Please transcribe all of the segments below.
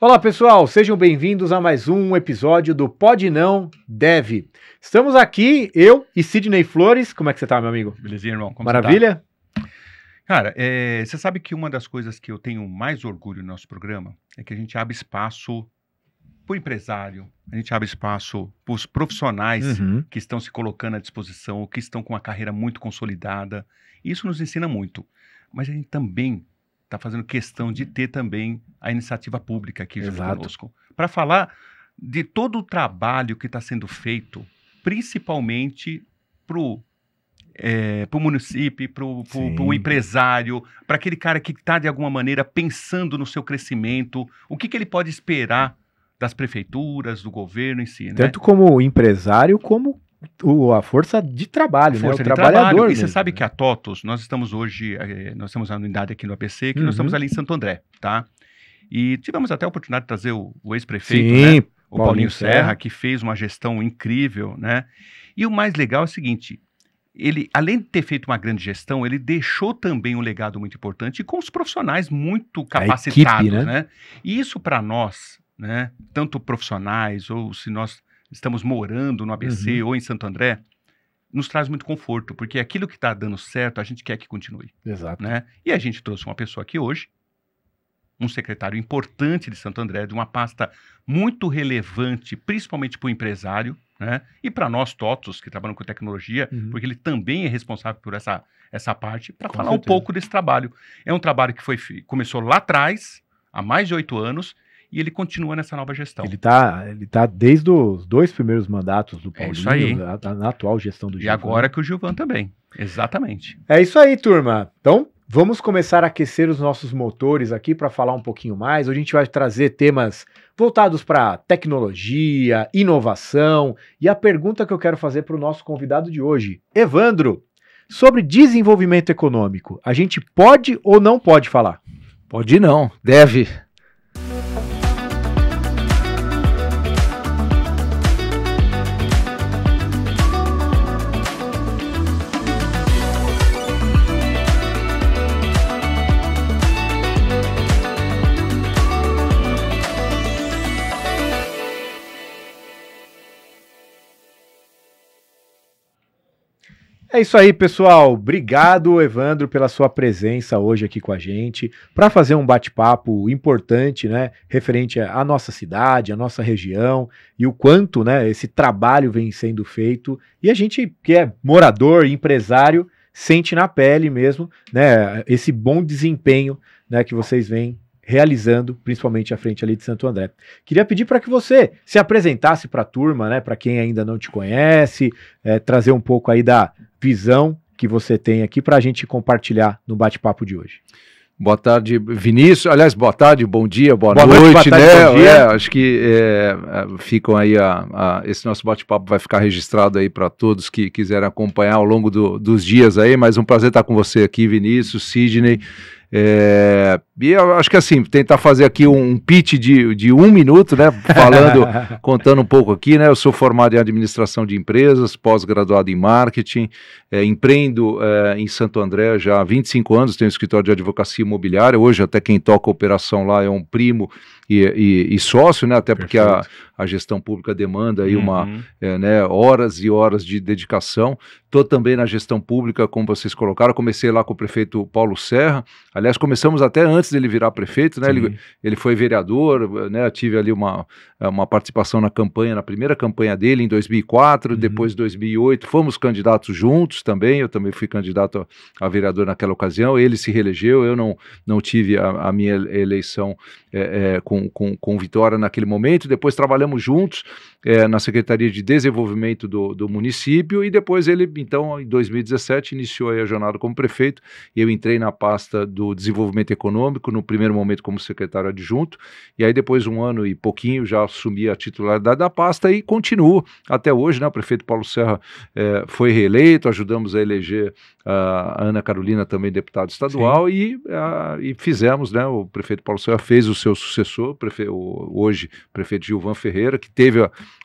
Olá pessoal, sejam bem-vindos a mais um episódio do Pode Não Deve. Estamos aqui, eu e Sidney Flores. Como é que você tá, meu amigo? Belezinha, irmão? Como Maravilha? Você tá? Cara, você sabe que uma das coisas que eu tenho mais orgulho no nosso programa é que a gente abre espaço para o empresário, a gente abre espaço para os profissionais que estão se colocando à disposição, que estão com uma carreira muito consolidada. Isso nos ensina muito. Mas a gente também está fazendo questão de ter também a iniciativa pública aqui junto conosco, para falar de todo o trabalho que está sendo feito, principalmente para o município, para o empresário, para aquele cara que está, de alguma maneira, pensando no seu crescimento, o que ele pode esperar das prefeituras, do governo em si, né? Tanto como empresário, como a força de trabalho, né? O trabalhador. E você sabe que a TOTVS, nós estamos hoje, nós temos a unidade aqui no ABC, que nós estamos ali em Santo André, tá? E tivemos até a oportunidade de trazer o ex-prefeito, né? O Paulinho Serra, que fez uma gestão incrível, né? E o mais legal é o seguinte, ele, além de ter feito uma grande gestão, ele deixou também um legado muito importante e com os profissionais muito capacitados, equipe, né? E isso para nós, né, tanto profissionais ou se nós estamos morando no ABC ou em Santo André, nos traz muito conforto, porque aquilo que está dando certo, a gente quer que continue. Exato. Né? E a gente trouxe uma pessoa aqui hoje, um secretário importante de Santo André, de uma pasta muito relevante, principalmente para o empresário, né? E para nós TOTVS, que trabalham com tecnologia, porque ele também é responsável por essa parte, para falar um pouco desse trabalho. É um trabalho que começou lá atrás, há mais de 8 anos, e ele continua nessa nova gestão. Ele tá desde os 2 primeiros mandatos do Paulinho, isso aí. Na atual gestão do Gilvan. E agora que o Gilvan também, exatamente. É isso aí, turma. Então, vamos começar a aquecer os nossos motores aqui para falar um pouquinho mais. Hoje a gente vai trazer temas voltados para tecnologia, inovação, e a pergunta que eu quero fazer para o nosso convidado de hoje, Evandro, sobre desenvolvimento econômico, a gente pode ou não pode falar? Pode não, deve. É isso aí, pessoal. Obrigado, Evandro, pela sua presença hoje aqui com a gente, para fazer um bate-papo importante, né, referente à nossa cidade, à nossa região, e o quanto, né, esse trabalho vem sendo feito, e a gente que é morador, empresário, sente na pele mesmo, né, esse bom desempenho, né, que vocês vêm realizando, principalmente à frente ali de Santo André. Queria pedir para que você se apresentasse para a turma, né, para quem ainda não te conhece, trazer um pouco aí da visão que você tem aqui para a gente compartilhar no bate-papo de hoje. Boa tarde, Vinícius. Aliás, boa tarde, bom dia, boa noite, boa tarde, né? Bom dia. Acho que ficam aí esse nosso bate-papo vai ficar registrado aí para todos que quiserem acompanhar ao longo dos dias aí, mas um prazer estar com você aqui, Vinícius, Sidney. E eu acho que assim, tentar fazer aqui um pitch de 1 minuto, né, contando um pouco aqui, né, eu sou formado em administração de empresas, pós-graduado em marketing, empreendo em Santo André já há 25 anos, tenho um escritório de advocacia imobiliária, hoje até quem toca a operação lá é um primo e sócio, né, até porque a gestão pública demanda aí horas e horas de dedicação. Estou também na gestão pública, como vocês colocaram, comecei lá com o prefeito Paulo Serra, aliás, começamos até antes dele virar prefeito, né? Ele foi vereador, né? Tive ali uma participação na primeira campanha dele em 2004, depois 2008, fomos candidatos juntos também, eu também fui candidato a vereador naquela ocasião, ele se reelegeu, eu não tive a minha eleição com vitória naquele momento, depois trabalhamos juntos na Secretaria de Desenvolvimento do município e depois ele, então, em 2017, iniciou aí a jornada como prefeito e eu entrei na pasta do Desenvolvimento Econômico, no primeiro momento como secretário adjunto, e aí depois 1 ano e pouquinho já assumi a titularidade da pasta e continuo até hoje, né? O prefeito Paulo Serra foi reeleito, ajudamos a eleger a Ana Carolina também deputada estadual e fizemos, né? O prefeito Paulo Serra fez o seu sucessor, hoje prefeito Gilvan Ferreira, que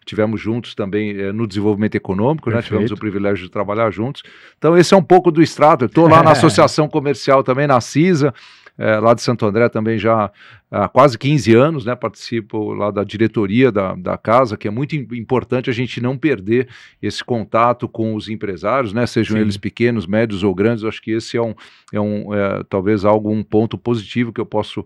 tivemos juntos também no desenvolvimento econômico, né? Tivemos o privilégio de trabalhar juntos. Então esse é um pouco do extrato. Eu estou lá na Associação Comercial também, na CISA, lá de Santo André também já há quase 15 anos, né, participo lá da diretoria da casa, que é muito importante a gente não perder esse contato com os empresários, né, sejam eles pequenos, médios ou grandes. Eu acho que esse talvez um ponto positivo que eu posso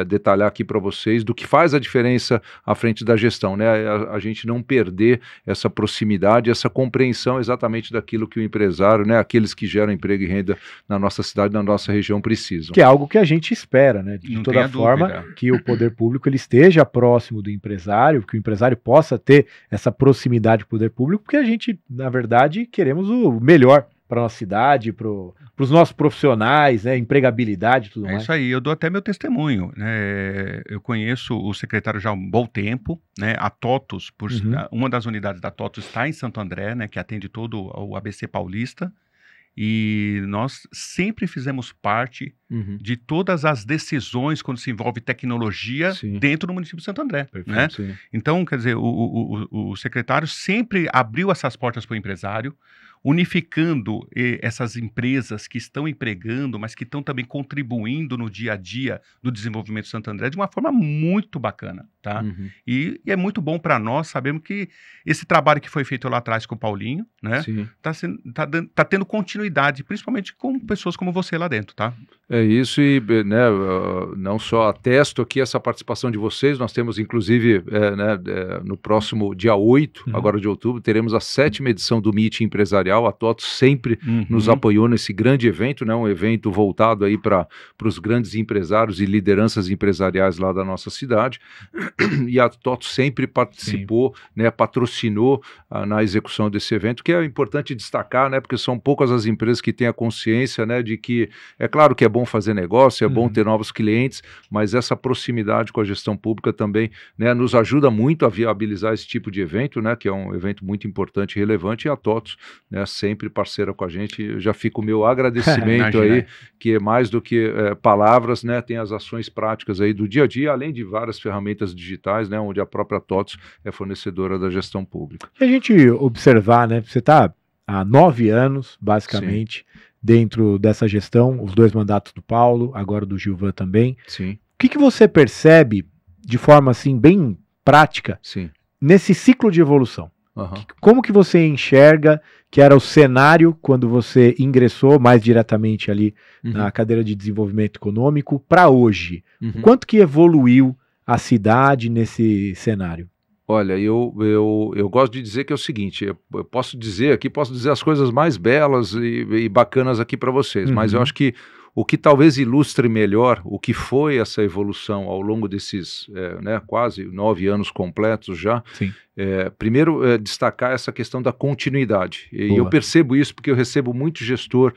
detalhar aqui para vocês, do que faz a diferença à frente da gestão, né, a gente não perder essa proximidade, essa compreensão exatamente daquilo que o empresário, né, aqueles que geram emprego e renda na nossa cidade, na nossa região precisam. Que é algo que a gente espera, né, de toda forma, que o poder público ele esteja próximo do empresário, que o empresário possa ter essa proximidade com o poder público, porque a gente, na verdade, queremos o melhor para a nossa cidade, para os nossos profissionais, né, empregabilidade e tudo mais. É isso aí, eu dou até meu testemunho, né, eu conheço o secretário já há um bom tempo, né, a TOTUS, uma das unidades da TOTUS está em Santo André, né, que atende todo o ABC paulista, e nós sempre fizemos parte de todas as decisões quando se envolve tecnologia dentro do município de Santo André. Perfeito, né? Então, quer dizer, o secretário sempre abriu essas portas para o empresário, unificando essas empresas que estão empregando, mas que estão também contribuindo no dia a dia do desenvolvimento de Santo André de uma forma muito bacana, tá? E é muito bom para nós, sabemos que esse trabalho que foi feito lá atrás com o Paulinho, né, tá tendo continuidade, principalmente com pessoas como você lá dentro, tá? É isso, e né, não só atesto aqui essa participação de vocês, nós temos inclusive no próximo dia 8, agora de outubro, teremos a 7ª edição do Meet Empresarial. A TOTUS sempre nos apoiou nesse grande evento, né, um evento voltado aí para os grandes empresários e lideranças empresariais lá da nossa cidade, e a TOTUS sempre participou, né, patrocinou na execução desse evento, que é importante destacar, né, porque são poucas as empresas que têm a consciência, né, de que é claro que é bom fazer negócio, é bom ter novos clientes, mas essa proximidade com a gestão pública também, né, nos ajuda muito a viabilizar esse tipo de evento, né, que é um evento muito importante e relevante, e a TOTUS, né, sempre parceira com a gente. Já fica o meu agradecimento aí, que é mais do que palavras, né, tem as ações práticas aí do dia a dia, além de várias ferramentas digitais, né, onde a própria TOTUS é fornecedora da gestão pública. E a gente observar, né, você está há 9 anos, basicamente, dentro dessa gestão, os 2 mandatos do Paulo, agora do Gilvan também. Sim. O que você percebe de forma assim bem prática nesse ciclo de evolução? Como que você enxerga que era o cenário quando você ingressou mais diretamente ali na cadeira de desenvolvimento econômico para hoje? Quanto que evoluiu a cidade nesse cenário? Olha, eu gosto de dizer que é o seguinte, eu posso dizer as coisas mais belas e bacanas aqui para vocês, mas eu acho que o que talvez ilustre melhor o que foi essa evolução ao longo desses quase 9 anos completos já, primeiro destacar essa questão da continuidade. E eu percebo isso porque eu recebo muito gestor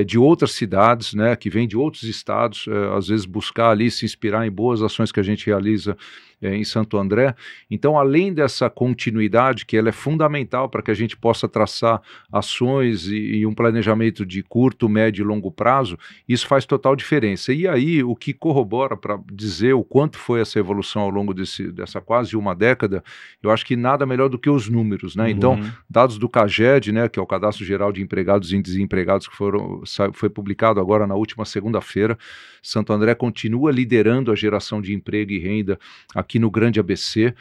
de outras cidades, né, que vem de outros estados, às vezes buscar ali se inspirar em boas ações que a gente realiza em Santo André. Então, além dessa continuidade, que ela é fundamental para que a gente possa traçar ações e um planejamento de curto, médio e longo prazo, isso faz total diferença. E aí, o que corrobora para dizer o quanto foi essa evolução ao longo dessa quase uma década, eu acho que nada melhor do que os números, né? Então, dados do CAGED, né, que é o Cadastro Geral de Empregados e Desempregados, que foi publicado agora na última segunda-feira, Santo André continua liderando a geração de emprego e renda aqui no Grande ABC,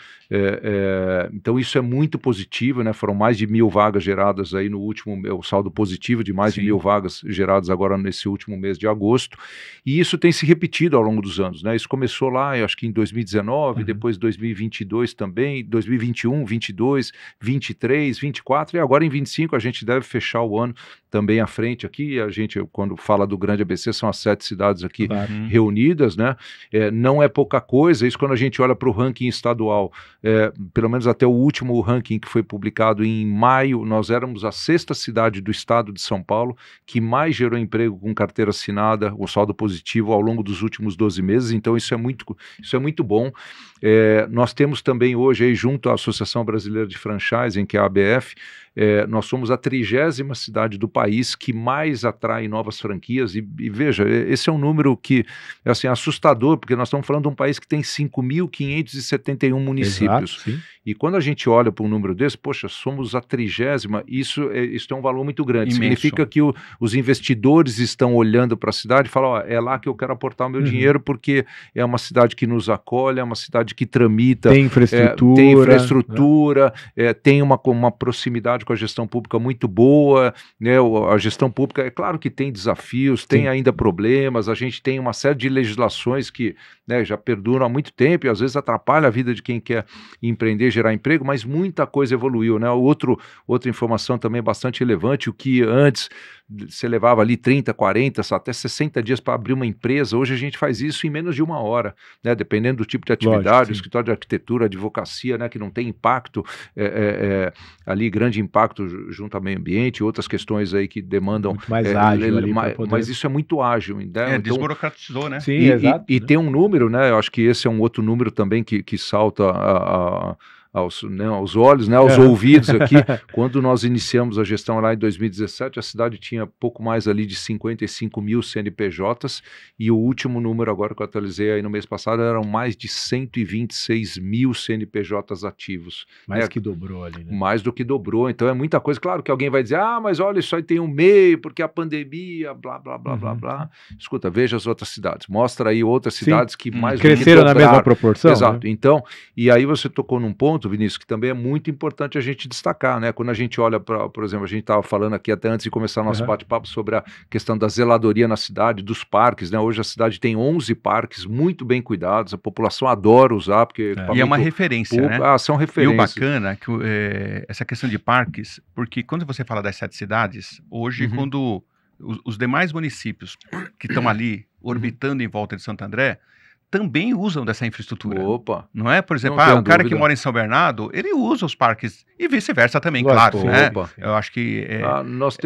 então isso é muito positivo, né? Foram mais de 1.000 vagas geradas aí no último, o saldo positivo de mais de 1.000 vagas geradas agora nesse último mês de agosto, e isso tem se repetido ao longo dos anos, né? Isso começou lá, eu acho que em 2019, depois 2022 também, 2021, 22, 23, 24, e agora em 25 a gente deve fechar o ano também à frente aqui. A gente, quando fala do Grande ABC, são as 7 cidades aqui reunidas, né? Não é pouca coisa, isso quando a gente olha para o ranking estadual, pelo menos até o último ranking que foi publicado em maio, nós éramos a 6ª cidade do estado de São Paulo que mais gerou emprego com carteira assinada, o saldo positivo ao longo dos últimos 12 meses, então isso é muito bom. Nós temos também hoje, aí, junto à Associação Brasileira de Franchising, que é a ABF, nós somos a 30ª cidade do país país que mais atrai novas franquias, e veja, esse é um número que é assim, assustador, porque nós estamos falando de um país que tem 5.571 municípios. Exato, e quando a gente olha para um número desse, poxa, somos a 30ª, isso é um valor muito grande. Imenso. Significa que os investidores estão olhando para a cidade e falam, ó, é lá que eu quero aportar o meu dinheiro, porque é uma cidade que nos acolhe, é uma cidade que tramita, tem infraestrutura, tem uma proximidade com a gestão pública muito boa, né? A gestão pública, é claro que tem desafios, tem ainda problemas, a gente tem uma série de legislações que, né, já perduram há muito tempo e às vezes atrapalha a vida de quem quer empreender, gerar emprego, mas muita coisa evoluiu, né? Outra informação também bastante relevante, o que antes você levava ali 30, 40, até 60 dias para abrir uma empresa, hoje a gente faz isso em menos de 1 hora, né? Dependendo do tipo de atividade, lógico, escritório de arquitetura, advocacia, né? Que não tem impacto, ali grande impacto junto ao meio ambiente, outras questões aí que demandam... Muito mais ágil ali poder... Mas isso é muito ágil, né? Então, desburocratizou, né? Sim, exato. E tem um número, né? Eu acho que esse é um outro número também que salta aos olhos, né, aos ouvidos aqui. Quando nós iniciamos a gestão lá em 2017, a cidade tinha pouco mais ali de 55 mil CNPJs, e o último número agora que eu atualizei aí no mês passado eram mais de 126 mil CNPJs ativos. Mais que dobrou ali, né? Mais do que dobrou, então é muita coisa. Claro que alguém vai dizer, mas olha, isso aí tem um meio, porque a pandemia, blá, blá, blá, blá, blá. Escuta, veja as outras cidades, mostra aí outras cidades que mais cresceram na mesma proporção. Exato, né? Então, e aí você tocou num ponto, Vinícius, que também é muito importante a gente destacar, né? Quando a gente olha para, por exemplo, a gente estava falando aqui até antes de começar o nosso bate-papo sobre a questão da zeladoria na cidade, dos parques, né? Hoje a cidade tem 11 parques muito bem cuidados, a população adora usar, porque... E é uma referência, né? São referências. E o bacana é que essa questão de parques, porque quando você fala das 7 cidades, hoje quando os demais municípios que estão ali orbitando em volta de Santo André, também usam dessa infraestrutura. Opa! Não é? Por exemplo, o cara que mora em São Bernardo, ele usa os parques e vice-versa também, claro, né? Eu acho que... Nós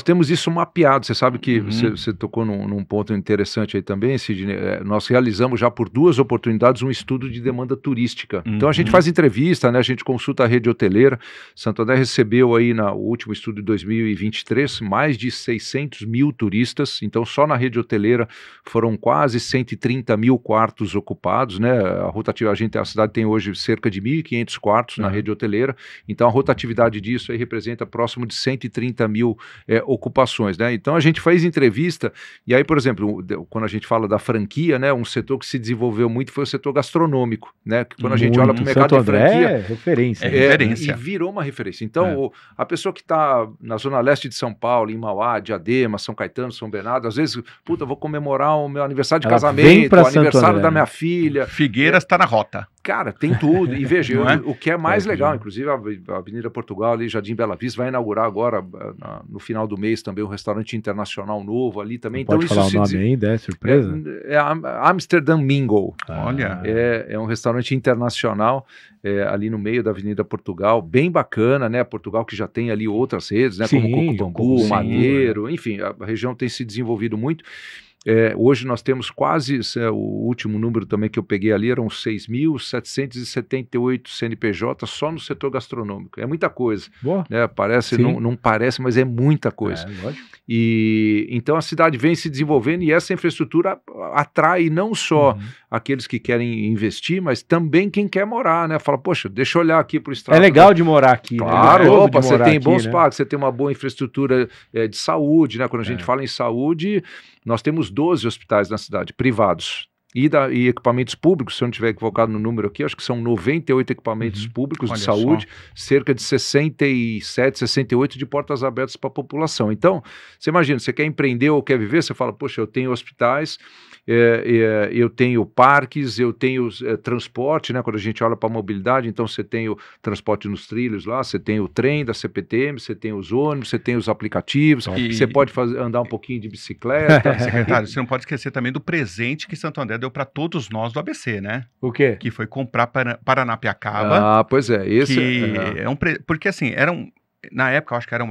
temos isso mapeado. Você sabe que você tocou num ponto interessante aí também, Sidney. Nós realizamos já por 2 oportunidades um estudo de demanda turística. Então a gente faz entrevista, né? A gente consulta a rede hoteleira. Santo André recebeu aí no último estudo de 2023 mais de 600 mil turistas. Então só na rede hoteleira foram quase 130 mil quartos ocupados, né? A cidade tem hoje cerca de 1.500 quartos na rede hoteleira, então a rotatividade disso aí representa próximo de 130 mil ocupações, né? Então a gente faz entrevista, e aí, por exemplo, quando a gente fala da franquia, né? Um setor que se desenvolveu muito foi o setor gastronômico, né? Que quando a gente olha para o mercado Santo de franquia... é referência. E virou uma referência. Então, a pessoa que está na zona leste de São Paulo, em Mauá, Diadema, São Caetano, São Bernardo, às vezes, vou comemorar o meu aniversário de casamento, o aniversário da minha filha. Figueiras está na rota. Cara, tem tudo. E veja, o que é mais legal, inclusive a Avenida Portugal, ali, Jardim Bela Vista, vai inaugurar agora, no final do mês, também um restaurante internacional novo ali também. Então, pode falar o nome ainda, é surpresa? É Amsterdam Mingle. Olha. É um restaurante internacional ali no meio da Avenida Portugal, bem bacana, né? Portugal que já tem ali outras redes, né? Como Coco Bambu, Madeiro, enfim, a região tem se desenvolvido muito. Hoje nós temos quase, o último número também que eu peguei ali, eram 6.778 CNPJ só no setor gastronômico. É muita coisa. Né? Não parece, mas é muita coisa. Lógico. E então a cidade vem se desenvolvendo e essa infraestrutura atrai não só aqueles que querem investir, mas também quem quer morar, né? Fala, poxa, deixa eu olhar aqui para o extrato. É legal de morar aqui. Claro, né? Você tem bons parques, você tem uma boa infraestrutura de saúde, né? Quando a gente fala em saúde, nós temos 12 hospitais na cidade, privados. E equipamentos públicos, se eu não estiver equivocado no número aqui, acho que são 98 equipamentos públicos de saúde, cerca de 67, 68 de portas abertas para a população. Então, você imagina, você quer empreender ou quer viver, você fala, poxa, eu tenho hospitais, eu tenho parques, eu tenho transporte, né? Quando a gente olha para a mobilidade, então você tem o transporte nos trilhos lá, você tem o trem da CPTM, você tem os ônibus, você tem os aplicativos, você pode andar um pouquinho de bicicleta. Secretário, você não pode esquecer também do presente que Santo André deu para todos nós do ABC, né? O quê? Que foi comprar Paranapiacaba. Pois é. Porque assim, na época, eu acho que era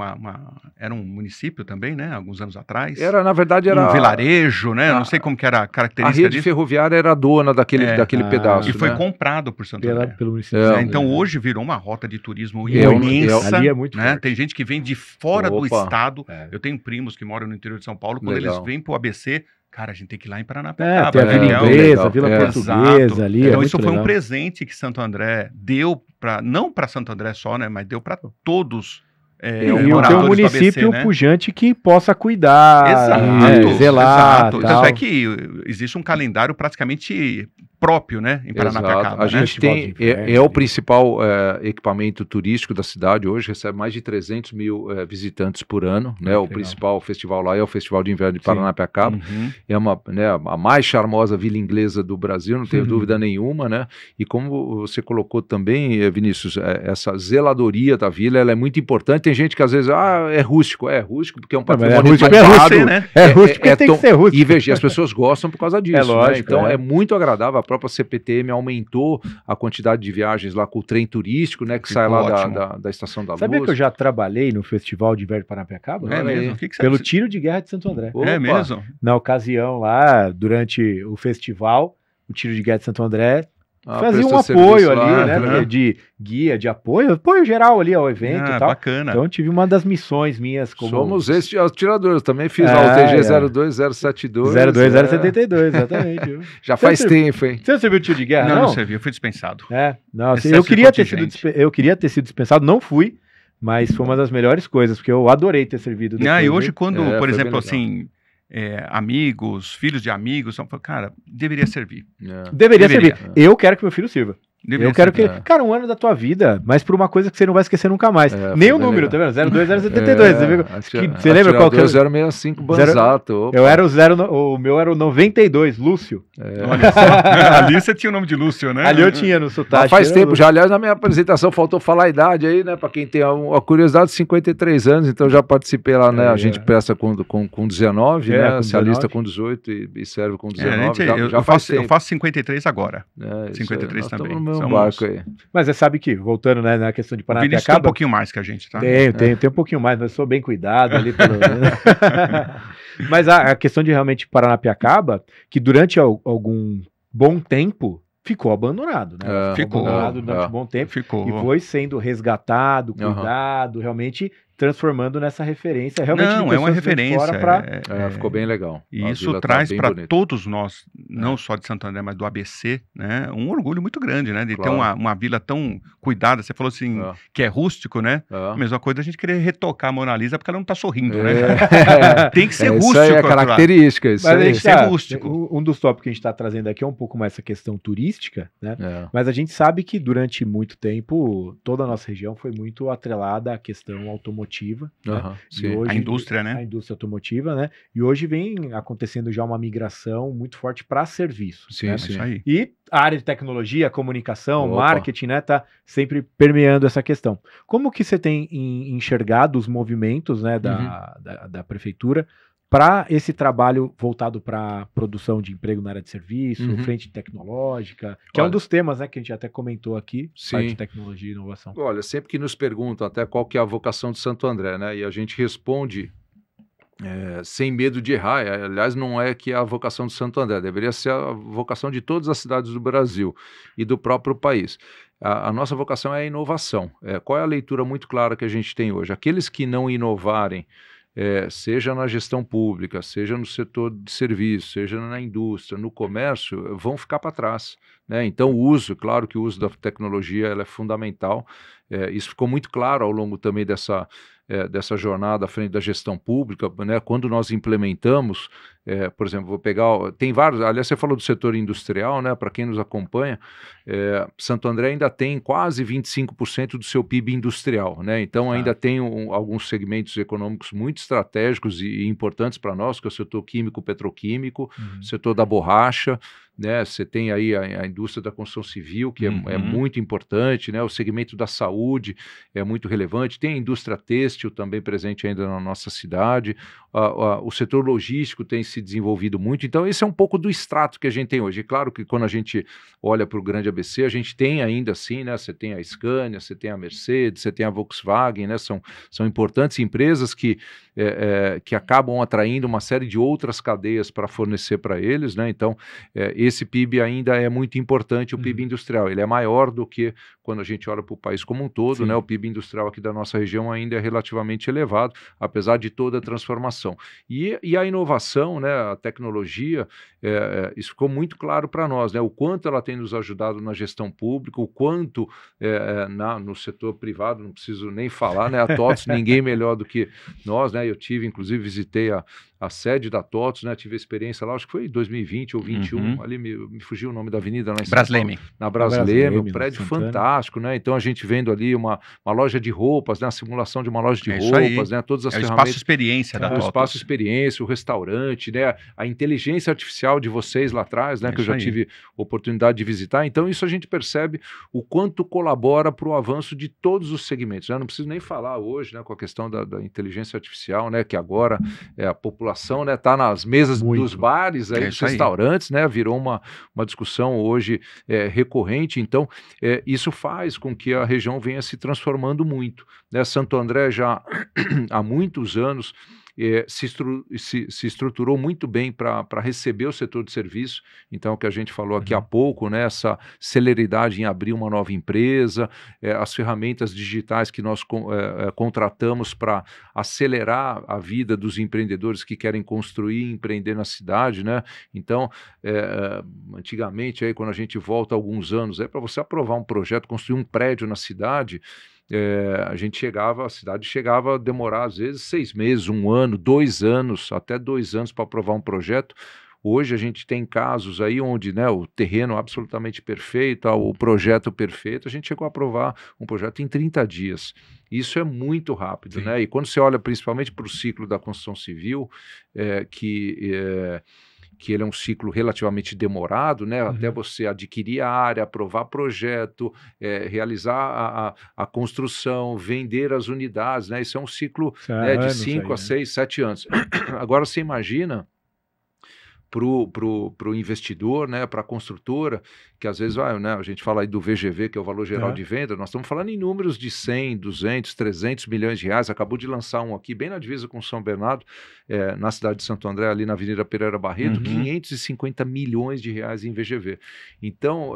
um município também, né? Alguns anos atrás. Na verdade, era... Um vilarejo, né? Eu não sei como que era a característica A rede ferroviária era a dona daquele pedaço. E foi comprado por Santo André. Pelo município. Então, hoje virou uma rota de turismo imensa. Ali é muito né? Tem gente que vem de fora do estado. Eu tenho primos que moram no interior de São Paulo. Quando eles vêm pro ABC... Cara, a gente tem que ir lá em Paranapiacaba. Tem a Vila Inglesa, a Vila Portuguesa ali. Então isso foi um presente que Santo André deu não para Santo André só, né, mas deu para todos. E ter um município ABC, pujante, né? Que possa cuidar, zelar. Exato. Tanto é que existe um calendário praticamente próprio, né, em Paranapiacaba. A gente tem, o principal equipamento turístico da cidade hoje, recebe mais de 300 mil visitantes por ano, né, o principal festival lá é o Festival de Inverno de Paranapiacaba, é a mais charmosa vila inglesa do Brasil, não tenho dúvida nenhuma, né, e como você colocou também, Vinícius, essa zeladoria da vila, ela é muito importante. Tem gente que às vezes, é rústico porque é um patrimônio rústico, né? É rústico, tem que ser rústico. E veja, as pessoas gostam por causa disso, lógico, né? Então é muito agradável. A própria CPTM aumentou a quantidade de viagens lá com o trem turístico, né, que sai lá da Estação da Luz. Sabia que eu já trabalhei no Festival de Inverno de Paranapiacaba? É mesmo? Pelo tiro de guerra de Santo André. É mesmo? Na ocasião lá, durante o festival, o tiro de guerra de Santo André fazia um apoio ali, né? De guia, de apoio geral ali ao evento e tal. Bacana. Então eu tive uma das missões minhas como... Somos atiradores, também fiz lá o TG 02072. 02072, exatamente. Já faz tempo, hein? Você serviu o tiro de guerra? Não servi, eu fui dispensado. Eu queria ter sido dispensado, não fui, mas foi uma das melhores coisas, porque eu adorei ter servido. E hoje quando, por exemplo, assim... amigos, filhos de amigos, cara, deveria servir. Deveria servir. Eu quero que meu filho sirva. Eu quero que... Cara, um ano da tua vida, mas por uma coisa que você não vai esquecer nunca mais. Nem o número, tá vendo? 02072. Você lembra qual que era? 065 Banzato. O meu era o 92, Lúcio. Olha só. Ali você tinha o nome de Lúcio, né? Ali eu tinha no sotaque. Mas faz tempo já. Aliás, na minha apresentação faltou falar a idade aí, né? Pra quem tem a curiosidade, 53 anos, então já participei lá, né? A gente presta com 19, né? Se alista com 18 e serve com 19. Eu faço 53 agora. 53 também. Barco aí. Mas você sabe que, voltando, né, na questão de Paranapiacaba... O Vinícius tem um pouquinho mais que a gente, tá? Tem um pouquinho mais, mas sou bem cuidado ali pelo... Mas a questão de realmente Paranapiacaba, que durante algum bom tempo ficou abandonado, né? Ficou abandonado durante um bom tempo. E foi sendo resgatado, cuidado, realmente transformando nessa referência. Realmente é uma referência. Ficou bem legal. E isso traz para todos nós, não só de Santo André, mas do ABC, né? Um orgulho muito grande, né? De ter uma vila tão cuidada. Você falou assim, que é rústico, né? A mesma coisa a gente querer retocar a Mona Lisa porque ela não tá sorrindo, né? Tem que ser rústico. Isso aí é característica. Isso mas tem que ser rústico. Um dos tópicos que a gente está trazendo aqui é um pouco mais essa questão turística, né? Mas a gente sabe que durante muito tempo toda a nossa região foi muito atrelada à questão automotiva. Né? Hoje, a indústria, né? A indústria automotiva, né? E hoje vem acontecendo já uma migração muito forte para serviços. Sim, né? sim. E a área de tecnologia, comunicação, marketing, né? Tá sempre permeando essa questão. Como que você tem enxergado os movimentos, né, da prefeitura para esse trabalho voltado para produção de emprego na área de serviço, frente tecnológica, que é um dos temas, né, que a gente até comentou aqui, parte de tecnologia e inovação. Olha, sempre que nos perguntam até qual que é a vocação de Santo André, né, e a gente responde sem medo de errar. Aliás, não é que é a vocação de Santo André, deveria ser a vocação de todas as cidades do Brasil e do próprio país. A nossa vocação é a inovação. Qual é a leitura muito clara que a gente tem hoje? Aqueles que não inovarem, seja na gestão pública, seja no setor de serviço, seja na indústria, no comércio, vão ficar para trás, né? Então claro que o uso da tecnologia ela é fundamental, isso ficou muito claro ao longo também dessa jornada à frente da gestão pública, né? Quando nós implementamos, por exemplo, vou pegar, tem vários, aliás você falou do setor industrial, né? Para quem nos acompanha, Santo André ainda tem quase 25% do seu PIB industrial, né? Então ainda tem alguns segmentos econômicos muito estratégicos e importantes para nós, que é o setor químico, petroquímico, setor da borracha, né? Você tem aí a indústria da construção civil, que é muito importante, né? O segmento da saúde é muito relevante, tem a indústria têxtil também presente ainda na nossa cidade, o setor logístico tem se desenvolvido muito, então esse é um pouco do extrato que a gente tem hoje. É claro que quando a gente olha para o grande ABC, a gente tem ainda assim, né? Você tem a Scania, você tem a Mercedes, você tem a Volkswagen, né? São importantes empresas que acabam atraindo uma série de outras cadeias para fornecer para eles, né? Então, esse PIB ainda é muito importante, o PIB industrial. Ele é maior do que quando a gente olha para o país como um todo, né? O PIB industrial aqui da nossa região ainda é relativamente elevado, apesar de toda a transformação. E a inovação, né? A tecnologia, isso ficou muito claro para nós, né? O quanto ela tem nos ajudado na gestão pública, o quanto no setor privado, não preciso nem falar, né? A TOTVS, ninguém melhor do que nós, né? Eu inclusive visitei a sede da TOTVS, né? Tive experiência lá, acho que foi em 2020 ou 2021, ali me fugiu o nome da avenida lá em Brasleme. Na Brasleme, um prédio fantástico, né? Então a gente vendo ali uma loja de roupas, né? A simulação de uma loja de roupas, né? Todas as ferramentas. O espaço experiência da TOTVS. O espaço experiência, o restaurante, né? A inteligência artificial de vocês lá atrás, né? Que eu já tive oportunidade de visitar. Então isso a gente percebe o quanto colabora para o avanço de todos os segmentos, né? Não preciso nem falar hoje, né? Com a questão da inteligência artificial, né? Que agora a população, né? Tá nas mesas dos bares, aí, dos restaurantes, né? Virou uma discussão hoje recorrente. Então isso faz com que a região venha se transformando muito, né? Santo André já há muitos anos se estruturou muito bem para receber o setor de serviço. Então, o que a gente falou aqui há pouco, né, essa celeridade em abrir uma nova empresa, as ferramentas digitais que nós contratamos para acelerar a vida dos empreendedores que querem construir e empreender na cidade, né? Então, antigamente, aí, quando a gente volta alguns anos, para você aprovar um projeto, construir um prédio na cidade, a cidade chegava a demorar às vezes 6 meses, 1 ano, 2 anos, até 2 anos para aprovar um projeto. Hoje a gente tem casos aí onde, né, o terreno absolutamente perfeito, o projeto perfeito, a gente chegou a aprovar um projeto em 30 dias. Isso é muito rápido, né? E quando você olha principalmente para o ciclo da construção civil, que ele é um ciclo relativamente demorado, né? Até você adquirir a área, aprovar projeto, realizar a construção, vender as unidades, né? Isso é um ciclo de 5 a 6, 7 anos. Agora você imagina pro investidor, né, para a construtora, que às vezes né, a gente fala aí do VGV, que é o valor geral de venda, nós estamos falando em números de 100, 200, 300 milhões de reais, acabou de lançar um aqui, bem na divisa com São Bernardo, na cidade de Santo André, ali na Avenida Pereira Barreto, 550 milhões de reais em VGV. Então,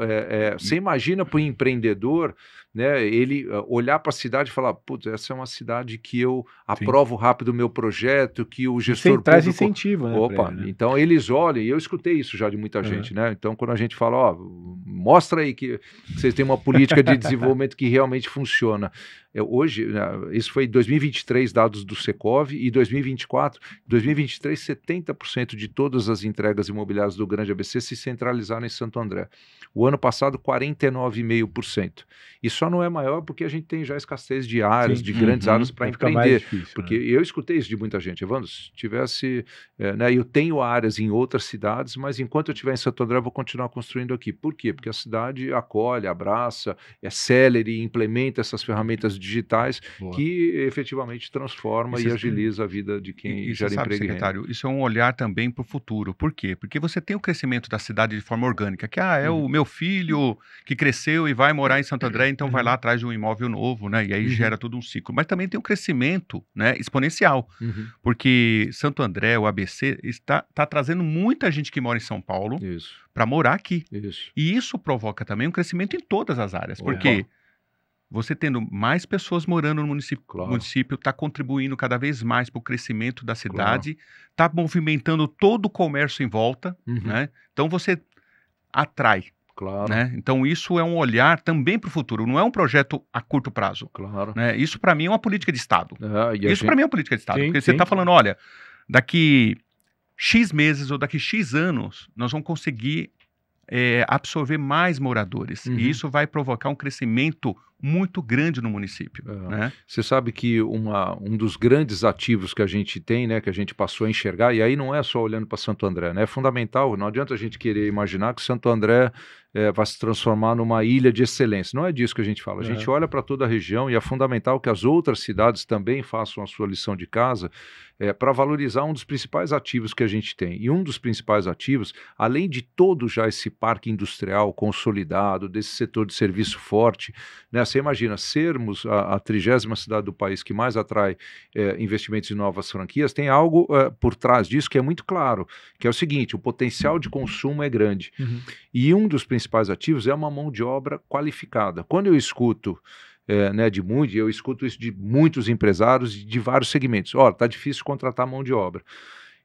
você imagina para o empreendedor, né, ele olhar para a cidade e falar, putz, essa é uma cidade que eu aprovo rápido o meu projeto, que o gestor traz incentivo, né? Opa, ele, né? Então eles olham, e eu escutei isso já de muita gente, né? Então quando a gente fala, mostra aí que vocês têm uma política de desenvolvimento que realmente funciona. Hoje, isso foi em 2023, dados do Secov, e 2024, 70% de todas as entregas imobiliárias do Grande ABC se centralizaram em Santo André. O ano passado, 49,5%. E só não é maior porque a gente tem já escassez de áreas, de grandes áreas para empreender. Difícil, porque eu escutei isso de muita gente. Evandro, se tivesse... né, eu tenho áreas em outras cidades, mas enquanto eu estiver em Santo André, eu vou continuar construindo aqui. Por quê? Porque a cidade acolhe, abraça, é célere, implementa essas ferramentas digitais que efetivamente transforma e agiliza a vida de quem gera emprego. Secretário, isso é um olhar também para o futuro. Por quê? Porque você tem o crescimento da cidade de forma orgânica, que o meu filho que cresceu e vai morar em Santo André, então vai lá atrás de um imóvel novo, né? E aí gera todo um ciclo. Mas também tem um crescimento, né, exponencial, porque Santo André, o ABC, está trazendo muita gente que mora em São Paulo para morar aqui. E isso provoca também um crescimento em todas as áreas, porque você tendo mais pessoas morando no município, o município está contribuindo cada vez mais para o crescimento da cidade, está movimentando todo o comércio em volta, né? Então você atrai. Né? Então isso é um olhar também para o futuro, não é um projeto a curto prazo. Né? Isso para mim é uma política de Estado. Isso para mim é uma política de Estado, porque você está falando, olha, daqui X meses ou daqui X anos nós vamos conseguir absorver mais moradores. E isso vai provocar um crescimento muito grande no município. Né? Você sabe que um dos grandes ativos que a gente tem, né, que a gente passou a enxergar, e aí não é só olhando para Santo André, né, é fundamental, não adianta a gente querer imaginar que Santo André vai se transformar numa ilha de excelência. Não é disso que a gente fala. A gente olha para toda a região e é fundamental que as outras cidades também façam a sua lição de casa para valorizar um dos principais ativos que a gente tem. E um dos principais ativos, além de todo já esse parque industrial consolidado, desse setor de serviço forte, né, você imagina, sermos a 30ª cidade do país que mais atrai investimentos em novas franquias, tem algo por trás disso que é muito claro, que é o seguinte, o potencial de consumo é grande. E um dos principais ativos é uma mão de obra qualificada. Quando eu escuto eu escuto isso de muitos empresários de vários segmentos. Olha, está difícil contratar mão de obra.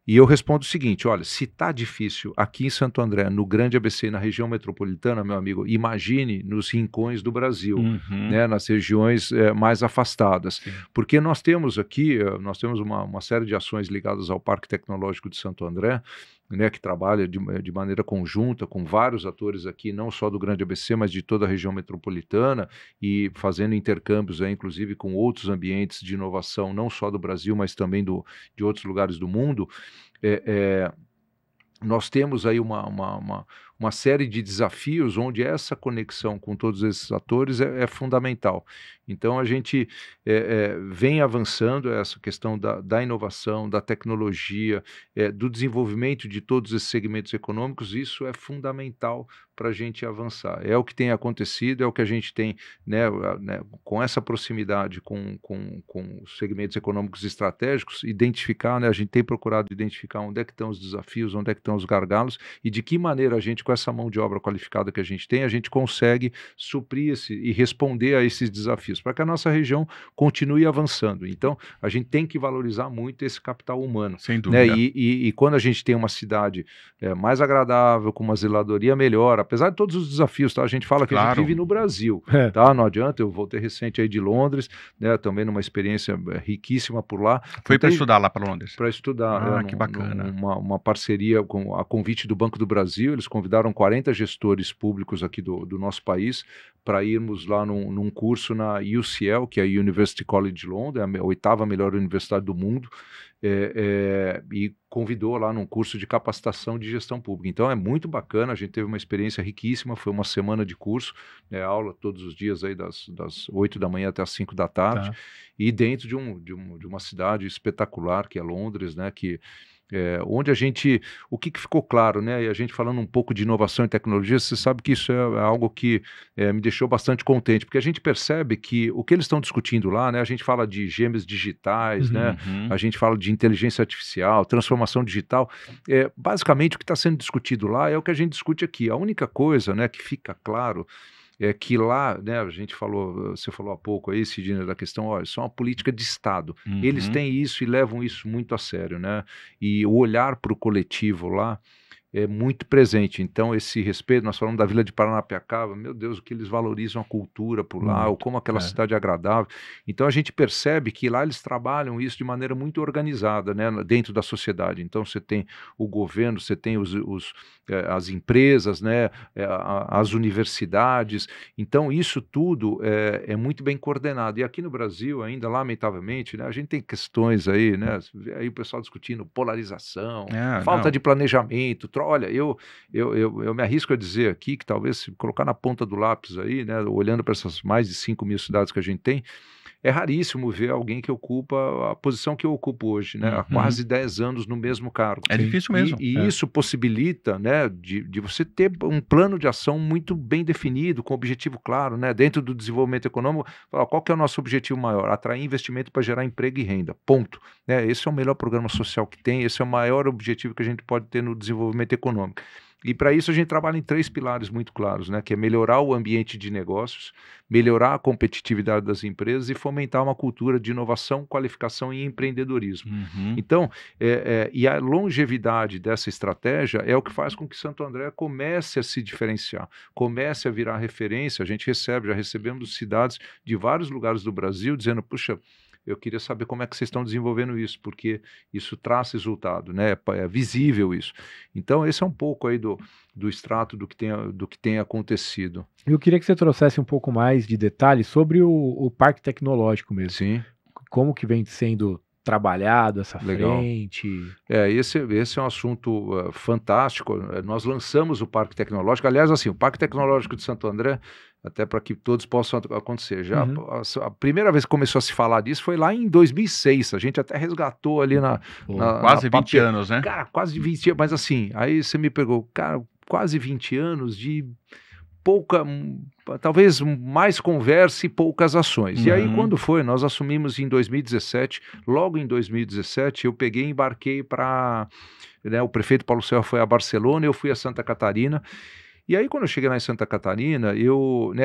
E eu respondo o seguinte, olha, se está difícil aqui em Santo André, no Grande ABC, na região metropolitana, meu amigo, imagine nos rincões do Brasil, né, nas regiões mais afastadas. Sim. Porque nós temos aqui, uma série de ações ligadas ao Parque Tecnológico de Santo André, né, que trabalha de maneira conjunta com vários atores aqui, não só do Grande ABC, mas de toda a região metropolitana e fazendo intercâmbios, inclusive com outros ambientes de inovação, não só do Brasil, mas também de outros lugares do mundo. Nós temos aí uma série de desafios onde essa conexão com todos esses atores é fundamental. Então a gente vem avançando essa questão da inovação, da tecnologia, do desenvolvimento de todos esses segmentos econômicos, isso é fundamental para a gente avançar. É o que tem acontecido, é o que a gente tem, né, com essa proximidade com os segmentos econômicos estratégicos, identificar, né, a gente tem procurado identificar onde é que estão os desafios, onde é que estão os gargalos e de que maneira a gente, com essa mão de obra qualificada que a gente tem, a gente consegue suprir e responder a esses desafios, para que a nossa região continue avançando. Então, a gente tem que valorizar muito esse capital humano. Sem dúvida. Né? E quando a gente tem uma cidade mais agradável, com uma zeladoria melhor, apesar de todos os desafios, tá? A gente fala que a gente vive no Brasil, tá? Não adianta, eu voltei recente aí de Londres, né? Também numa experiência riquíssima por lá. Foi para estudar lá para Londres? Para estudar. Que bacana. Uma parceria a convite do Banco do Brasil, eles convidaram 40 gestores públicos aqui do nosso país para irmos lá num curso na UCL, que é a University College de Londres, a 8ª melhor universidade do mundo, e convidou lá num curso de capacitação de gestão pública. Então é muito bacana, a gente teve uma experiência riquíssima, foi uma semana de curso, aula todos os dias aí das 8 da manhã até as 5 da tarde, e dentro de uma cidade espetacular que é Londres, né, onde o que ficou claro, né, e a gente falando um pouco de inovação e tecnologia, você sabe que isso é algo que me deixou bastante contente, porque a gente percebe que o que eles estão discutindo lá, né, a gente fala de gêmeos digitais, né, a gente fala de inteligência artificial, transformação digital, basicamente o que está sendo discutido lá é o que a gente discute aqui. A única coisa, né, que fica claro é que lá, né, você falou há pouco aí, Sidney, da questão, olha, isso é uma política de Estado. Eles têm isso e levam isso muito a sério, né? E o olhar para o coletivo lá é muito presente. Então, esse respeito, nós falamos da Vila de Paranapiacaba, meu Deus, o que eles valorizam a cultura por lá, ou como aquela cidade é agradável. Então, a gente percebe que lá eles trabalham isso de maneira muito organizada, né, dentro da sociedade. Então, você tem o governo, você tem as empresas, né, as universidades. Então, isso tudo é muito bem coordenado. E aqui no Brasil, ainda, lamentavelmente, né, a gente tem questões aí, né, aí o pessoal discutindo polarização, falta de planejamento. Olha, eu me arrisco a dizer aqui que talvez se colocar na ponta do lápis aí, né, olhando para essas mais de 5.000 cidades que a gente tem, é raríssimo ver alguém que ocupa a posição que eu ocupo hoje, né, há quase 10 anos no mesmo cargo. É difícil mesmo. E isso possibilita, né, de você ter um plano de ação muito bem definido, com objetivo claro, né, dentro do desenvolvimento econômico, qual que é o nosso objetivo maior? Atrair investimento para gerar emprego e renda, ponto. Né, esse é o melhor programa social que tem, esse é o maior objetivo que a gente pode ter no desenvolvimento econômico. E para isso a gente trabalha em 3 pilares muito claros, né, que é melhorar o ambiente de negócios, melhorar a competitividade das empresas e fomentar uma cultura de inovação, qualificação e empreendedorismo. Então, e a longevidade dessa estratégia é o que faz com que Santo André comece a se diferenciar, comece a virar referência. A gente já recebemos cidades de vários lugares do Brasil dizendo, puxa, eu queria saber como é que vocês estão desenvolvendo isso, porque isso traz resultado, né? É visível isso. Então, esse é um pouco aí do extrato do que tem acontecido. Eu queria que você trouxesse um pouco mais de detalhes sobre o parque tecnológico mesmo. Sim. Como que vem sendo trabalhado essa frente? Esse é um assunto fantástico. Nós lançamos o Parque Tecnológico. Aliás, assim, o Parque Tecnológico de Santo André, até para que todos possam acontecer. Já a primeira vez que começou a se falar disso foi lá em 2006. A gente até resgatou ali quase 20 anos, né? Cara, quase 20 anos. Mas assim, aí você me pegou, cara, quase 20 anos de talvez mais conversa e poucas ações. E aí, quando foi? Nós assumimos em 2017, logo em 2017, eu peguei e embarquei para... Né, o prefeito Paulo Serra foi a Barcelona, eu fui a Santa Catarina. E aí, quando eu cheguei lá em Santa Catarina,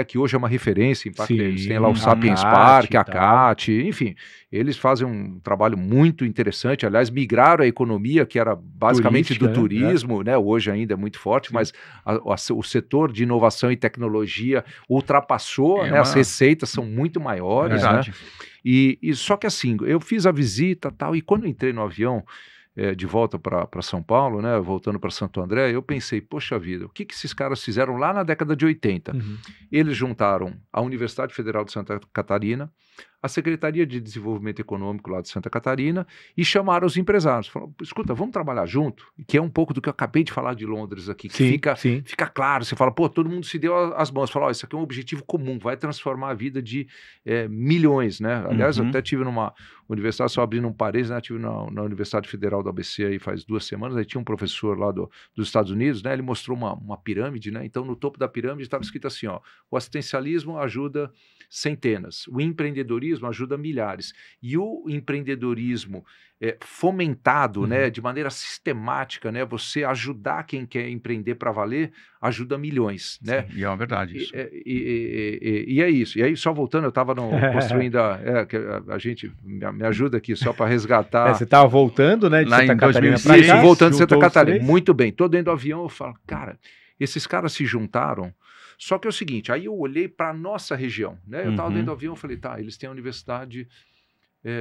que hoje é uma referência em parque, eles têm lá o Sapiens Park, a CAT, enfim, eles fazem um trabalho muito interessante. Aliás, migraram a economia, que era basicamente do turismo, né? Hoje ainda é muito forte, mas o setor de inovação e tecnologia ultrapassou, né? As receitas são muito maiores, né? E só que assim, eu fiz a visita e tal, e quando eu entrei no avião, de volta para São Paulo, né, voltando para Santo André, eu pensei, poxa vida, o que esses caras fizeram lá na década de 80? Eles juntaram a Universidade Federal de Santa Catarina, a Secretaria de Desenvolvimento Econômico lá de Santa Catarina e chamaram os empresários. Falaram, escuta, vamos trabalhar junto? Que é um pouco do que eu acabei de falar de Londres aqui, que fica claro, você fala, pô, todo mundo se deu as mãos, fala, isso aqui é um objetivo comum, vai transformar a vida de milhões, né? Aliás, eu até tive numa universidade, só abrindo um parênteses, né? Tive na Universidade Federal da ABC aí faz 2 semanas, aí tinha um professor lá dos Estados Unidos, né? Ele mostrou uma pirâmide, né? Então, no topo da pirâmide estava escrito assim, ó, o assistencialismo ajuda centenas, o empreendedorismo ajuda milhares, e o empreendedorismo fomentado, né, de maneira sistemática, né, você ajudar quem quer empreender para valer, ajuda milhões, né? Sim, e é uma verdade isso. E é isso. E aí, só voltando, eu estava construindo a gente me ajuda aqui só para resgatar. Você estava voltando, né, de lá Santa em Catarina 2006, para cá, voltando de Santa Catarina. Muito bem. Tô dentro do avião, eu falo, cara, esses caras se juntaram. Só que é o seguinte, aí eu olhei para a nossa região, né? Eu estava dentro do avião e falei, tá, eles têm a Universidade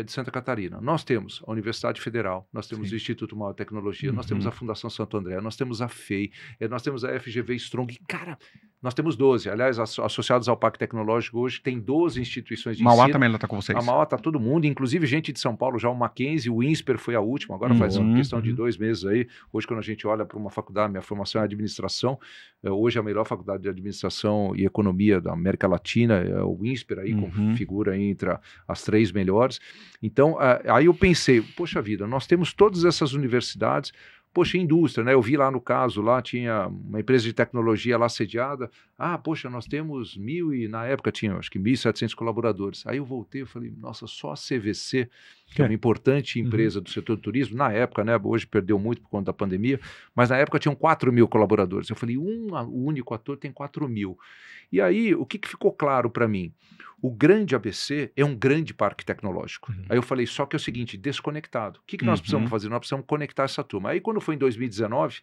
de Santa Catarina. Nós temos a Universidade Federal, nós temos o Instituto Maior de Tecnologia, nós temos a Fundação Santo André, nós temos a FEI, nós temos a FGV Strong. Cara, nós temos 12. Aliás, associados ao Parque Tecnológico, hoje tem 12 instituições de Mauá ensino. também está com vocês. A Mauá está todo mundo, inclusive gente de São Paulo, já o Mackenzie, o INSPER foi a última, agora faz uma questão de 2 meses aí. Hoje, quando a gente olha para uma faculdade, minha formação é administração, hoje a melhor faculdade de administração e economia da América Latina é o INSPER aí, com figura aí entre as 3 melhores. Então, aí eu pensei, poxa vida, nós temos todas essas universidades. Poxa, indústria, né? Eu vi lá no caso, lá tinha uma empresa de tecnologia lá sediada. Poxa, nós temos na época tinha, acho que 1.700 colaboradores. Aí eu voltei e falei, nossa, só a CVC, que é uma importante empresa do setor do turismo, na época, né? Hoje perdeu muito por conta da pandemia, mas na época tinham 4.000 colaboradores. Eu falei, o único ator tem 4.000. E aí, o que ficou claro para mim? O grande ABC é um grande parque tecnológico. Aí eu falei, só que é o seguinte, desconectado. O que nós precisamos fazer? Nós precisamos conectar essa turma. Aí quando foi em 2019,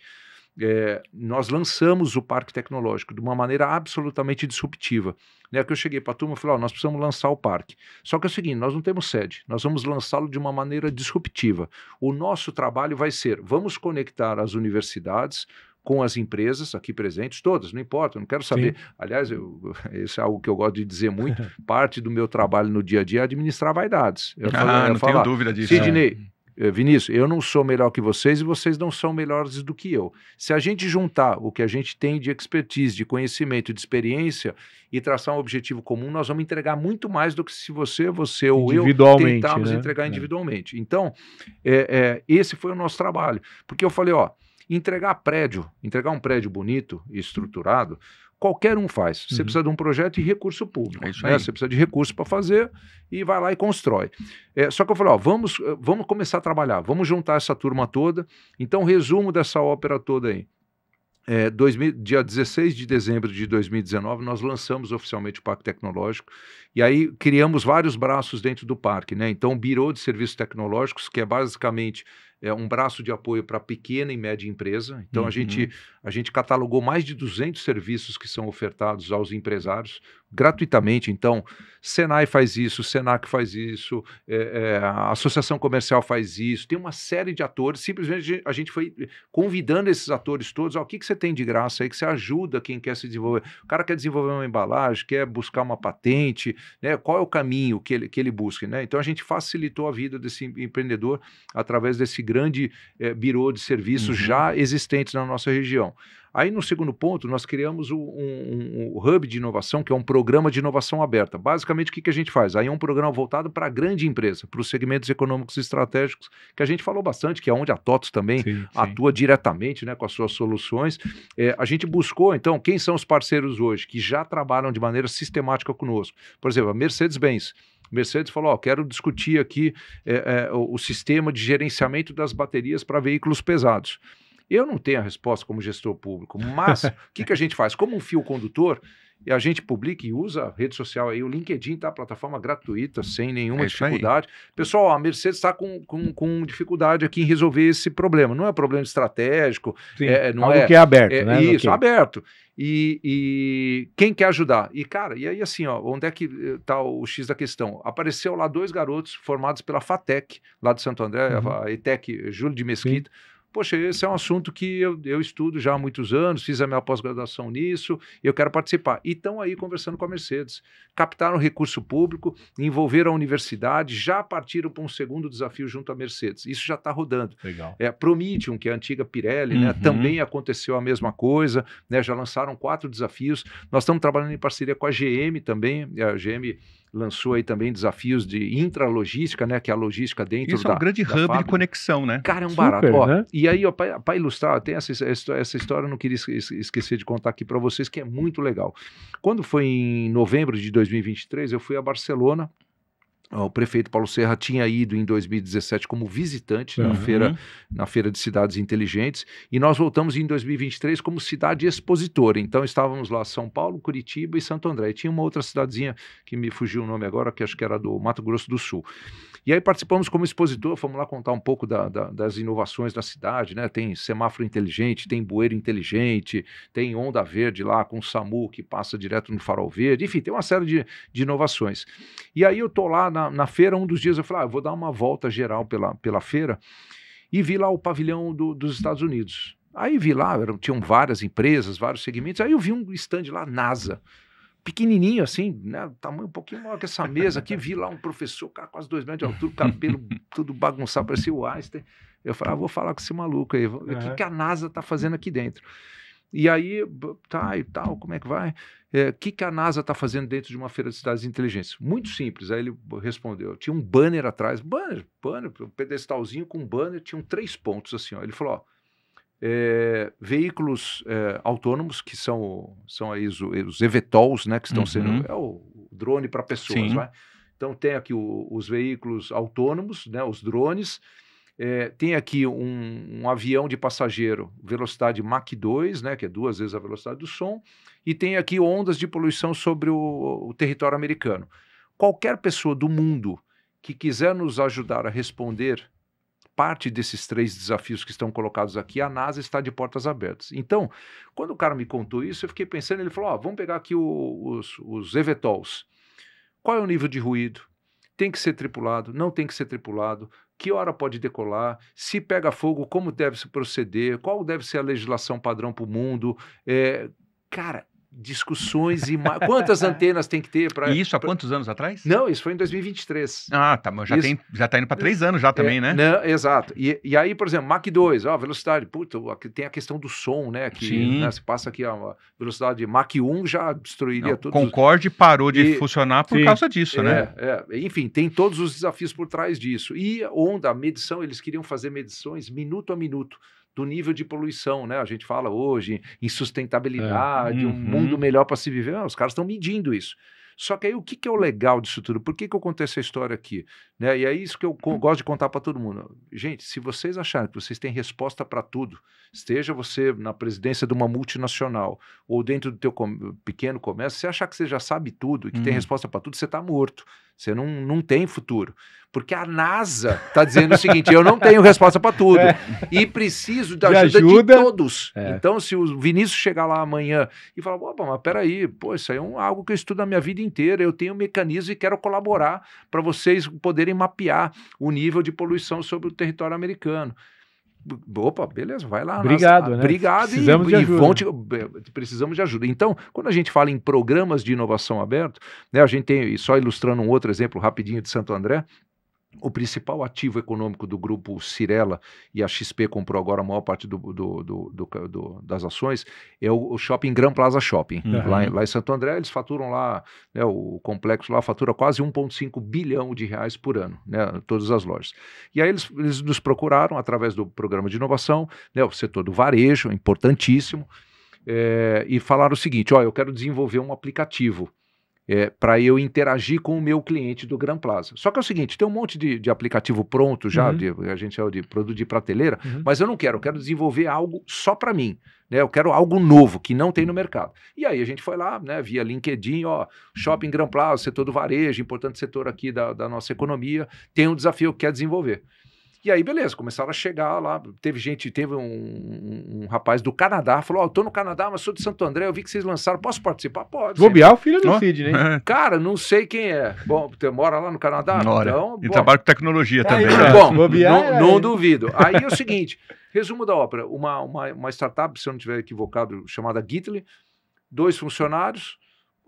nós lançamos o parque tecnológico de uma maneira absolutamente disruptiva. Né, que eu cheguei para a turma e falei, nós precisamos lançar o parque. Só que é o seguinte, nós não temos sede, nós vamos lançá-lo de uma maneira disruptiva. O nosso trabalho vai ser, vamos conectar as universidades com as empresas aqui presentes, todas, não importa, eu não quero saber. Sim. Aliás, isso é algo que eu gosto de dizer muito, parte do meu trabalho no dia a dia é administrar vaidades. Não tenho dúvida disso. Sidney, Vinícius, eu não sou melhor que vocês e vocês não são melhores do que eu. Se a gente juntar o que a gente tem de expertise, de conhecimento, de experiência e traçar um objetivo comum, nós vamos entregar muito mais do que se você ou eu tentarmos entregar individualmente. Então, esse foi o nosso trabalho. Porque eu falei, entregar um prédio bonito e estruturado, qualquer um faz. Você precisa de um projeto e recurso público. É isso aí. Você precisa de recurso para fazer e vai lá e constrói. Só que eu falei, vamos começar a trabalhar, vamos juntar essa turma toda. Então, resumo dessa ópera toda aí. Dia 16 de dezembro de 2019, nós lançamos oficialmente o Parque Tecnológico e aí criamos vários braços dentro do parque, né? Então, o Birô de Serviços Tecnológicos, que é basicamente um braço de apoio para pequena e média empresa. Então, a gente catalogou mais de 200 serviços que são ofertados aos empresários gratuitamente. Então, Senai faz isso, Senac faz isso, a Associação Comercial faz isso, tem uma série de atores. Simplesmente a gente foi convidando esses atores todos, o que você tem de graça aí, que você ajuda quem quer se desenvolver. O cara quer desenvolver uma embalagem, quer buscar uma patente, né? Qual é o caminho que ele busca, né? Então a gente facilitou a vida desse empreendedor através desse grande birô de serviços já existentes na nossa região. Aí, no segundo ponto, nós criamos um Hub de Inovação, que é um programa de inovação aberta. Basicamente, o que a gente faz? Aí é um programa voltado para a grande empresa, para os segmentos econômicos estratégicos, que a gente falou bastante, que é onde a TOTVS também atua diretamente, né, com as suas soluções. A gente buscou, então, quem são os parceiros hoje que já trabalham de maneira sistemática conosco? Por exemplo, a Mercedes-Benz. Mercedes falou, quero discutir aqui o sistema de gerenciamento das baterias para veículos pesados. Eu não tenho a resposta como gestor público, mas o que a gente faz? Como um fio condutor, a gente publica e usa a rede social aí, o LinkedIn tá, plataforma gratuita, sem nenhuma dificuldade. Pessoal, a Mercedes está com dificuldade aqui em resolver esse problema. Não é problema estratégico, não algo que é aberto, né? Isso, aberto. E quem quer ajudar? E, cara, e aí assim, onde é que está o X da questão? Apareceu lá 2 garotos formados pela FATEC, lá de Santo André, a ETEC, Júlio de Mesquita. Poxa, esse é um assunto que eu estudo já há muitos anos, fiz a minha pós-graduação nisso, e eu quero participar. E estão aí conversando com a Mercedes. Captaram recurso público, envolveram a universidade, já partiram para um segundo desafio junto à Mercedes. Isso já está rodando. Legal. Prometheum, que é a antiga Pirelli, né, também aconteceu a mesma coisa, né, já lançaram 4 desafios. Nós estamos trabalhando em parceria com a GM também, a GM lançou aí também desafios de intralogística, né, que é a logística dentro Isso é um grande hub fábrica. De conexão, né? Cara, é um barato. Né? E aí, para ilustrar, tem essa história, eu não queria esquecer de contar aqui para vocês, que é muito legal. Quando foi em novembro de 2023, eu fui a Barcelona. O prefeito Paulo Serra tinha ido em 2017 como visitante na feira de cidades inteligentes, e nós voltamos em 2023 como cidade expositora. Então estávamos lá São Paulo, Curitiba e Santo André. E tinha uma outra cidadezinha que me fugiu o nome agora, que acho que era do Mato Grosso do Sul. E aí participamos como expositor, fomos lá contar um pouco das inovações da cidade, né? Tem semáforo inteligente, tem bueiro inteligente, tem onda verde lá com o SAMU que passa direto no farol verde, enfim, tem uma série de inovações. E aí eu tô lá na feira, um dos dias eu falei, eu vou dar uma volta geral pela feira, e vi lá o pavilhão dos Estados Unidos. Aí vi lá, tinham várias empresas, vários segmentos, aí eu vi um stand lá, NASA, pequenininho assim, né, tamanho um pouquinho maior que essa mesa aqui, vi lá um professor, cara, quase 2 metros de altura, cabelo tudo bagunçado, parecia o Einstein. Eu falei, vou falar com esse maluco aí, o que a NASA tá fazendo aqui dentro? E aí, e tal, como é que vai? O que a NASA está fazendo dentro de uma feira de cidades inteligentes? Muito simples. Aí ele respondeu, tinha um banner atrás, um pedestalzinho com banner, tinham 3 pontos assim, ó. Ele falou, veículos autônomos, que são aí os eVTOLs, né, que estão sendo, o drone para pessoas, vai? Então tem aqui os veículos autônomos, né, os drones. Tem aqui um avião de passageiro, velocidade Mach 2, né, que é 2 vezes a velocidade do som, e tem aqui ondas de poluição sobre o território americano. Qualquer pessoa do mundo que quiser nos ajudar a responder parte desses 3 desafios que estão colocados aqui, a NASA está de portas abertas. Então, quando o cara me contou isso, eu fiquei pensando, ele falou, vamos pegar aqui os eVTOLs. Qual é o nível de ruído? Tem que ser tripulado? Não tem que ser tripulado? Que hora pode decolar? Se pega fogo, como deve se proceder? Qual deve ser a legislação padrão para o mundo? Cara, discussões e quantas antenas tem que ter para... E isso há quantos anos atrás? Não, isso foi em 2023. Ah, tá, mas já está indo para 3 anos já também, né? Não, exato. E aí, por exemplo, Mach 2, velocidade, tem a questão do som, né? Que, né, se passa aqui a velocidade Mach 1 já destruiria tudo. Concorde parou de funcionar por causa disso, né? Enfim, tem todos os desafios por trás disso. E a medição, eles queriam fazer medições minuto a minuto do nível de poluição, né? A gente fala hoje em sustentabilidade, um mundo melhor para se viver. Os caras estão medindo isso. Só que aí o que é o legal disso tudo? Por que eu contei essa história aqui? Né? E é isso que eu gosto de contar para todo mundo. Gente, se vocês acharem que vocês têm resposta para tudo, esteja você na presidência de uma multinacional ou dentro do teu pequeno comércio, você achar que você já sabe tudo e que tem resposta para tudo, você está morto. Você não tem futuro. Porque a NASA está dizendo o seguinte, eu não tenho resposta para tudo e preciso da ajuda de todos. Então, se o Vinícius chegar lá amanhã e falar, opa, mas peraí, pô, isso aí é algo que eu estudo a minha vida inteira, eu tenho um mecanismo e quero colaborar para vocês poderem mapear o nível de poluição sobre o território americano. Opa, beleza, vai lá. Obrigado, né? Obrigado precisamos de ajuda. Precisamos de ajuda. Então, quando a gente fala em programas de inovação aberto, né, a gente tem, e só ilustrando um outro exemplo rapidinho de Santo André, o principal ativo econômico do grupo Cirela, e a XP comprou agora a maior parte das ações, é o Shopping Gran Plaza Shopping. Lá em Santo André, eles faturam lá, né, o complexo lá fatura quase 1,5 bilhão de reais por ano, né, todas as lojas. E aí eles nos procuraram através do programa de inovação, né, o setor do varejo, importantíssimo, e falaram o seguinte, ó, eu quero desenvolver um aplicativo para eu interagir com o meu cliente do Gran Plaza. Só que é o seguinte, tem um monte de aplicativo pronto já, a gente chama de produto de prateleira, mas eu não quero, eu quero desenvolver algo só para mim, né? Eu quero algo novo, que não tem no mercado. E aí a gente foi lá, né, via LinkedIn, ó, Shopping Gran Plaza, setor do varejo, importante setor aqui da nossa economia, tem um desafio que quer desenvolver. E aí, beleza, começaram a chegar lá, teve um rapaz do Canadá, falou, eu tô no Canadá, mas sou de Santo André, eu vi que vocês lançaram, posso participar? Pode. Bobear o filho do Sidney. Cara, não sei quem é. Bom, você mora lá no Canadá? Então, e trabalha com tecnologia também. Né? Bom, não duvido. Aí é o seguinte, resumo da ópera, uma startup, se eu não estiver equivocado, chamada Gitli, 2 funcionários,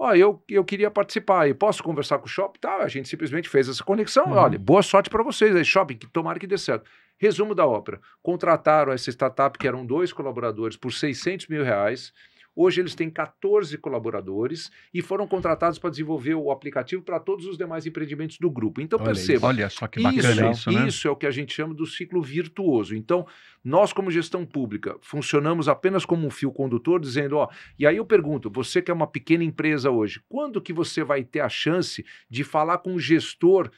ó, eu queria participar e posso conversar com o shopping? Tá, a gente simplesmente fez essa conexão. Olha, boa sorte para vocês aí, shopping, que tomara que dê certo. Resumo da ópera. Contrataram essa startup, que eram 2 colaboradores, por R$600 mil. Hoje eles têm 14 colaboradores e foram contratados para desenvolver o aplicativo para todos os demais empreendimentos do grupo. Então, perceba. Olha só que bacana isso, né? Isso é o que a gente chama do ciclo virtuoso. Então, nós, como gestão pública, funcionamos apenas como um fio condutor, dizendo, ó, e aí eu pergunto, você que é uma pequena empresa hoje, quando que você vai ter a chance de falar com o gestor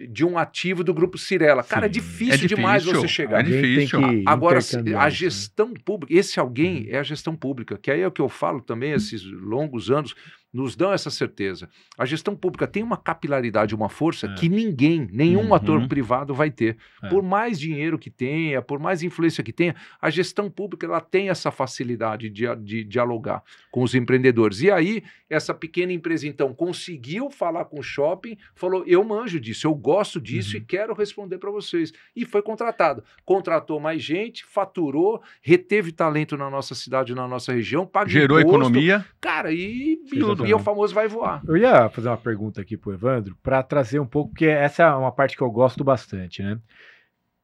de um ativo do grupo Cirela? Cara, é difícil demais você chegar. É difícil. Agora, a gestão pública, esse alguém é a gestão pública, que aí é o que eu falo também, esses longos anos, nos dão essa certeza. A gestão pública tem uma capilaridade, uma força que nenhum ator privado vai ter. Por mais dinheiro que tenha, por mais influência que tenha, a gestão pública ela tem essa facilidade de dialogar com os empreendedores. E aí, essa pequena empresa, então, conseguiu falar com o shopping, falou, eu manjo disso, eu gosto disso e quero responder para vocês. E foi contratado. Contratou mais gente, faturou, reteve talento na nossa cidade, na nossa região, gerou imposto, economia. Cara, e o famoso vai voar. Eu ia fazer uma pergunta aqui pro Evandro, para trazer um pouco, porque essa é uma parte que eu gosto bastante, né?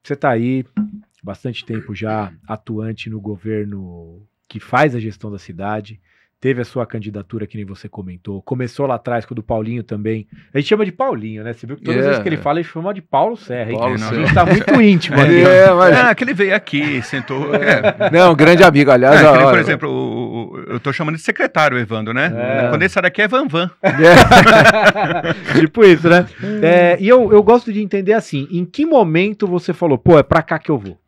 Você tá aí, bastante tempo já atuante no governo que faz a gestão da cidade, teve a sua candidatura, que nem você comentou, começou lá atrás com o do Paulinho também. A gente chama de Paulinho, né? Você viu que todas as vezes que ele fala, ele chama de Paulo Serra, hein? Paulo Serra. A gente tá muito íntimo aqui. Que ele veio aqui, sentou. Não, grande amigo, aliás. Por exemplo, eu tô chamando de secretário, Evandro, né? Quando ele sai daqui é Van. Tipo isso, né? E eu gosto de entender assim, em que momento você falou, pô, é pra cá que eu vou?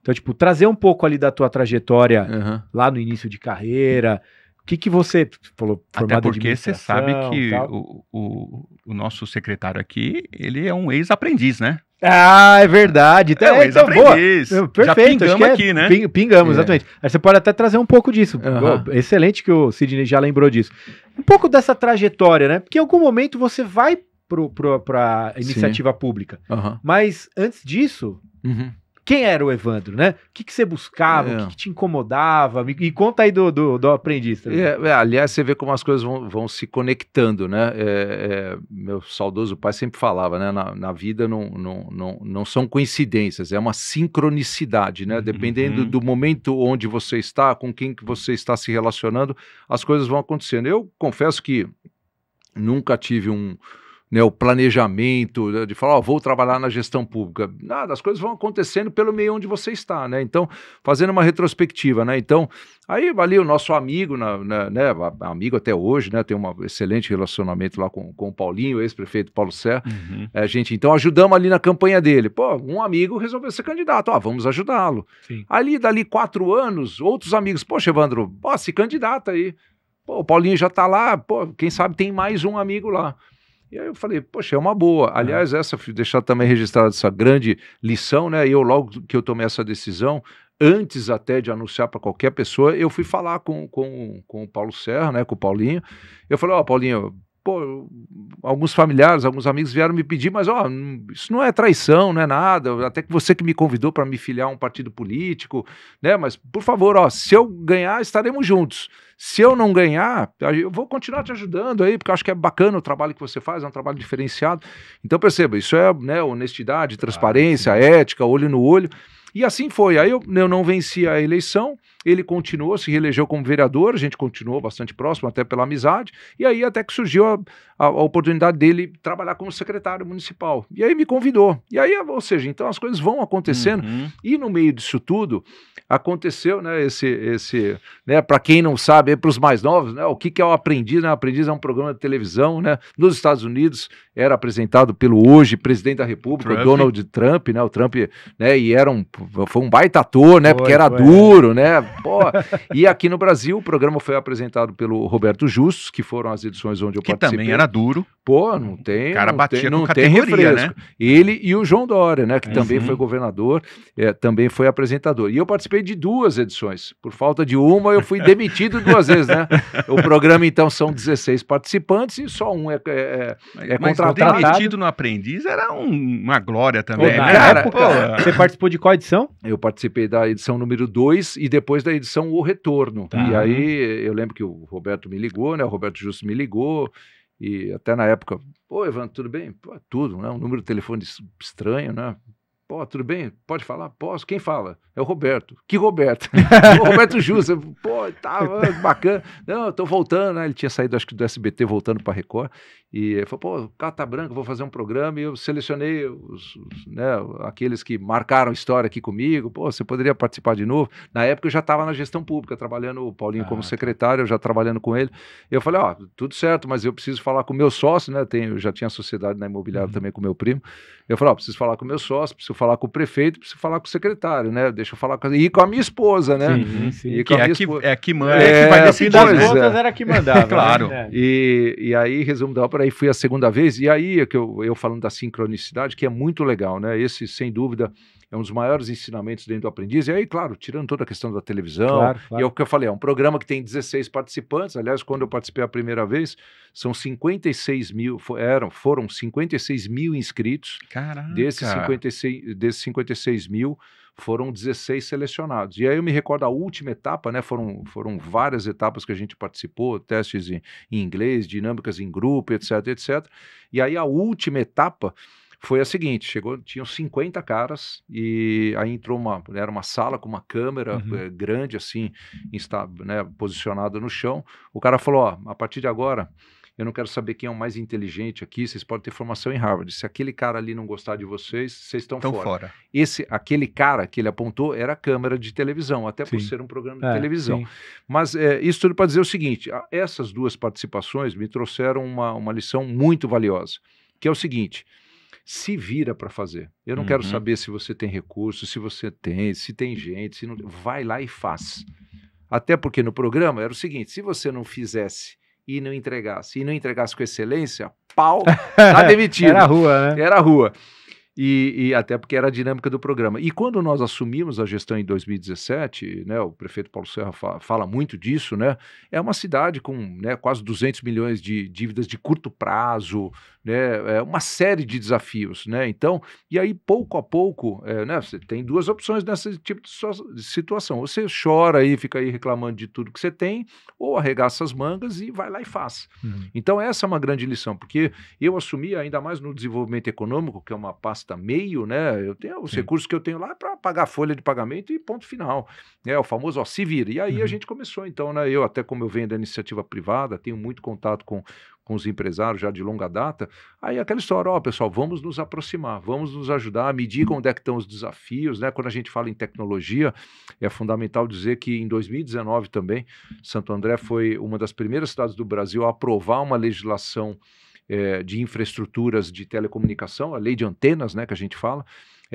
Então, tipo, trazer um pouco ali da tua trajetória lá no início de carreira. O que você falou? Até porque você sabe que o nosso secretário aqui, ele é um ex-aprendiz, né? Ah, é verdade. É um ex-aprendiz. Perfeito. Já pingamos aqui, né? Pingamos, exatamente. Aí você pode até trazer um pouco disso. Excelente que o Sidney já lembrou disso. Um pouco dessa trajetória, né? Porque em algum momento você vai para iniciativa pública. Mas antes disso... Quem era o Evandro, né? O que você buscava, o que te incomodava? E conta aí do aprendiz também. Aliás, você vê como as coisas vão se conectando, né? Meu saudoso pai sempre falava, né? Na vida não são coincidências, é uma sincronicidade, né? Dependendo do momento onde você está, com quem que você está se relacionando, as coisas vão acontecendo. Eu confesso que nunca tive o planejamento de falar, vou trabalhar na gestão pública. Nada, as coisas vão acontecendo pelo meio onde você está, né? Então, fazendo uma retrospectiva, né? Então, aí ali o nosso amigo, né? Amigo até hoje, né? Tem um excelente relacionamento lá com o Paulinho, ex-prefeito Paulo Serra. A gente, então, ajudamos ali na campanha dele. Pô, um amigo resolveu ser candidato, vamos ajudá-lo. Ali, dali 4 anos, outros amigos, poxa, Evandro, se candidata aí. Pô, o Paulinho já tá lá, pô, quem sabe tem mais um amigo lá. E aí eu falei, poxa, é uma boa. Aliás, deixar também registrado essa grande lição, né? Eu, logo que eu tomei essa decisão, antes até de anunciar para qualquer pessoa, eu fui falar com o Paulo Serra, né? Com o Paulinho. Eu falei, ó, Paulinho, pô, alguns familiares, alguns amigos vieram me pedir, mas ó, isso não é traição, não é nada, até que você que me convidou para me filiar a um partido político, né? Mas, por favor, ó, se eu ganhar, estaremos juntos. Se eu não ganhar, eu vou continuar te ajudando aí, porque eu acho que é bacana o trabalho que você faz, é um trabalho diferenciado. Então, perceba, isso é, né, honestidade, transparência, ética, olho no olho. E assim foi. Aí eu não venci a eleição, ele continuou, se reelegeu como vereador, a gente continuou bastante próximo, até pela amizade, e aí até que surgiu a oportunidade dele trabalhar como secretário municipal. E aí me convidou. E aí, ou seja, então as coisas vão acontecendo, e no meio disso tudo, aconteceu, né, né, para quem não sabe, para os mais novos, né, o que é o Aprendiz, né? O Aprendiz é um programa de televisão, né, nos Estados Unidos, era apresentado pelo hoje presidente da República, o Donald Trump, né, o Trump, né, e foi um baita ator, né, porque era duro, né, pô. E aqui no Brasil o programa foi apresentado pelo Roberto Justus, que foram as edições onde eu participei. Que também era duro. Pô, não tem. O cara batia não com tem categoria, refresco, né? Ele e o João Dória, né, que também foi governador, também foi apresentador. E eu participei de 2 edições. Por falta de uma, eu fui demitido 2 vezes, né? O programa, então, são 16 participantes e só um é contratado. Mas demitido no Aprendiz era uma glória também, na né? época, você participou de qual edição? Eu participei da edição número 2 e depois da edição O Retorno. E aí eu lembro que o Roberto me ligou, né? O Roberto Justo me ligou e até na época, pô, Evandro, tudo bem? Pô, tudo, né? Um número de telefone estranho, né? Pô, tudo bem? Pode falar? Posso? Quem fala? É o Roberto. Que Roberto? O Roberto Justo. Pô, tá bacana. Não, eu tô voltando, né? Ele tinha saído, acho que do SBT, voltando para Record. E ele falou, pô, Carta Branca, vou fazer um programa. E eu selecionei né, aqueles que marcaram a história aqui comigo. Pô, você poderia participar de novo? Na época eu já estava na gestão pública, trabalhando, o Paulinho como secretário, eu já trabalhando com ele. Eu falei, ó, tudo certo, mas eu preciso falar com o meu sócio, né? Eu já tinha sociedade na imobiliária também com o meu primo. Eu falei, ó, preciso falar com o meu sócio, preciso falar com o prefeito, preciso falar com o secretário, né? Deixa eu falar e com a minha esposa, né? Sim. E que é que manda, que vai decidir. Das contas era que mandava. Claro. Né? E aí, resumo da ópera, aí fui a segunda vez, e aí é que eu falando da sincronicidade, que é muito legal, né? Esse, sem dúvida, é um dos maiores ensinamentos dentro do Aprendiz. E aí, claro, tirando toda a questão da televisão, claro. E é o que eu falei, é um programa que tem 16 participantes. Aliás, quando eu participei a primeira vez, são 56 mil, foram 56 mil inscritos. Caraca! Desses 56 mil, foram 16 selecionados. E aí eu me recordo a última etapa, né? Foram várias etapas que a gente participou, testes em inglês, dinâmicas em grupo, etc, etc. E aí a última etapa foi a seguinte, tinham 50 caras e aí entrou era uma sala com uma câmera grande assim, né, posicionada no chão. O cara falou, ó, a partir de agora, eu não quero saber quem é o mais inteligente aqui, vocês podem ter formação em Harvard. Se aquele cara ali não gostar de vocês, vocês estão fora. Aquele cara que ele apontou era a câmera de televisão, até por ser um programa de televisão. Sim. Mas isso tudo para dizer o seguinte, essas 2 participações me trouxeram uma lição muito valiosa, que é o seguinte, se vira para fazer. Eu não quero saber se você tem recursos, se tem gente, se não, vai lá e faz. Até porque no programa era o seguinte, se você não fizesse e não entregasse com excelência, pau, tá demitido. Era a rua, né? Era a rua. E até porque era a dinâmica do programa. E quando nós assumimos a gestão em 2017, né, o prefeito Paulo Serra fala muito disso, né, é uma cidade com, né, quase 200 milhões de dívidas de curto prazo, né, uma série de desafios, né, então, e aí pouco a pouco, né, você tem 2 opções nesse tipo de situação, você chora aí, fica aí reclamando de tudo que você tem, ou arregaça as mangas e vai lá e faz. Então essa é uma grande lição, porque eu assumi ainda mais no desenvolvimento econômico, que é uma pasta meio, né? Eu tenho os recursos que eu tenho lá para pagar a folha de pagamento e ponto final. É o famoso, ó, se vira. E aí a gente começou, então, né? Eu, até como eu venho da iniciativa privada, tenho muito contato com os empresários já de longa data, aí aquela história, ó, pessoal, vamos nos aproximar, vamos nos ajudar, me digam onde é que estão os desafios, né? Quando a gente fala em tecnologia, é fundamental dizer que em 2019 também, Santo André foi uma das primeiras cidades do Brasil a aprovar uma legislação de infraestruturas de telecomunicação, a lei de antenas, né, que a gente fala,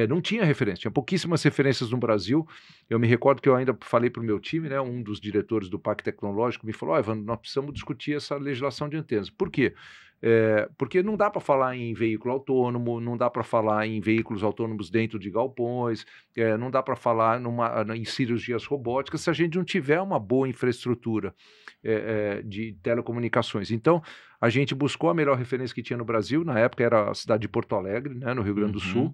não tinha referência, tinha pouquíssimas referências no Brasil. Eu me recordo que eu ainda falei para o meu time, né, um dos diretores do Parque Tecnológico me falou, Evandro, nós precisamos discutir essa legislação de antenas. Por quê? Porque não dá para falar em veículo autônomo, não dá para falar em veículos autônomos dentro de galpões, não dá para falar em cirurgias robóticas se a gente não tiver uma boa infraestrutura de telecomunicações. Então, a gente buscou a melhor referência que tinha no Brasil, na época era a cidade de Porto Alegre, né, no Rio Grande do Sul,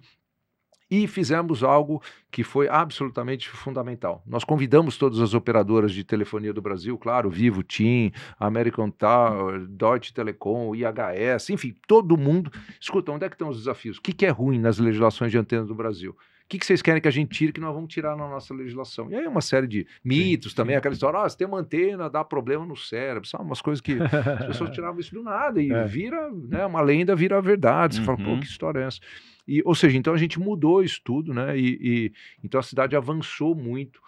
e fizemos algo que foi absolutamente fundamental. Nós convidamos todas as operadoras de telefonia do Brasil, claro, Vivo, TIM, American Tower, Deutsche Telekom, IHS, enfim, todo mundo. Escuta, onde é que estão os desafios? O que é ruim nas legislações de antena do Brasil? O que vocês querem que a gente tire que nós vamos tirar na nossa legislação? E aí uma série de mitos também, aquela história, se tem uma antena, dá problema no cérebro, sabe? Umas coisas que as pessoas tiravam isso do nada e vira, né, uma lenda vira verdade. Você fala, pô, que história é essa? Ou seja, então a gente mudou isso tudo, né? Então a cidade avançou muito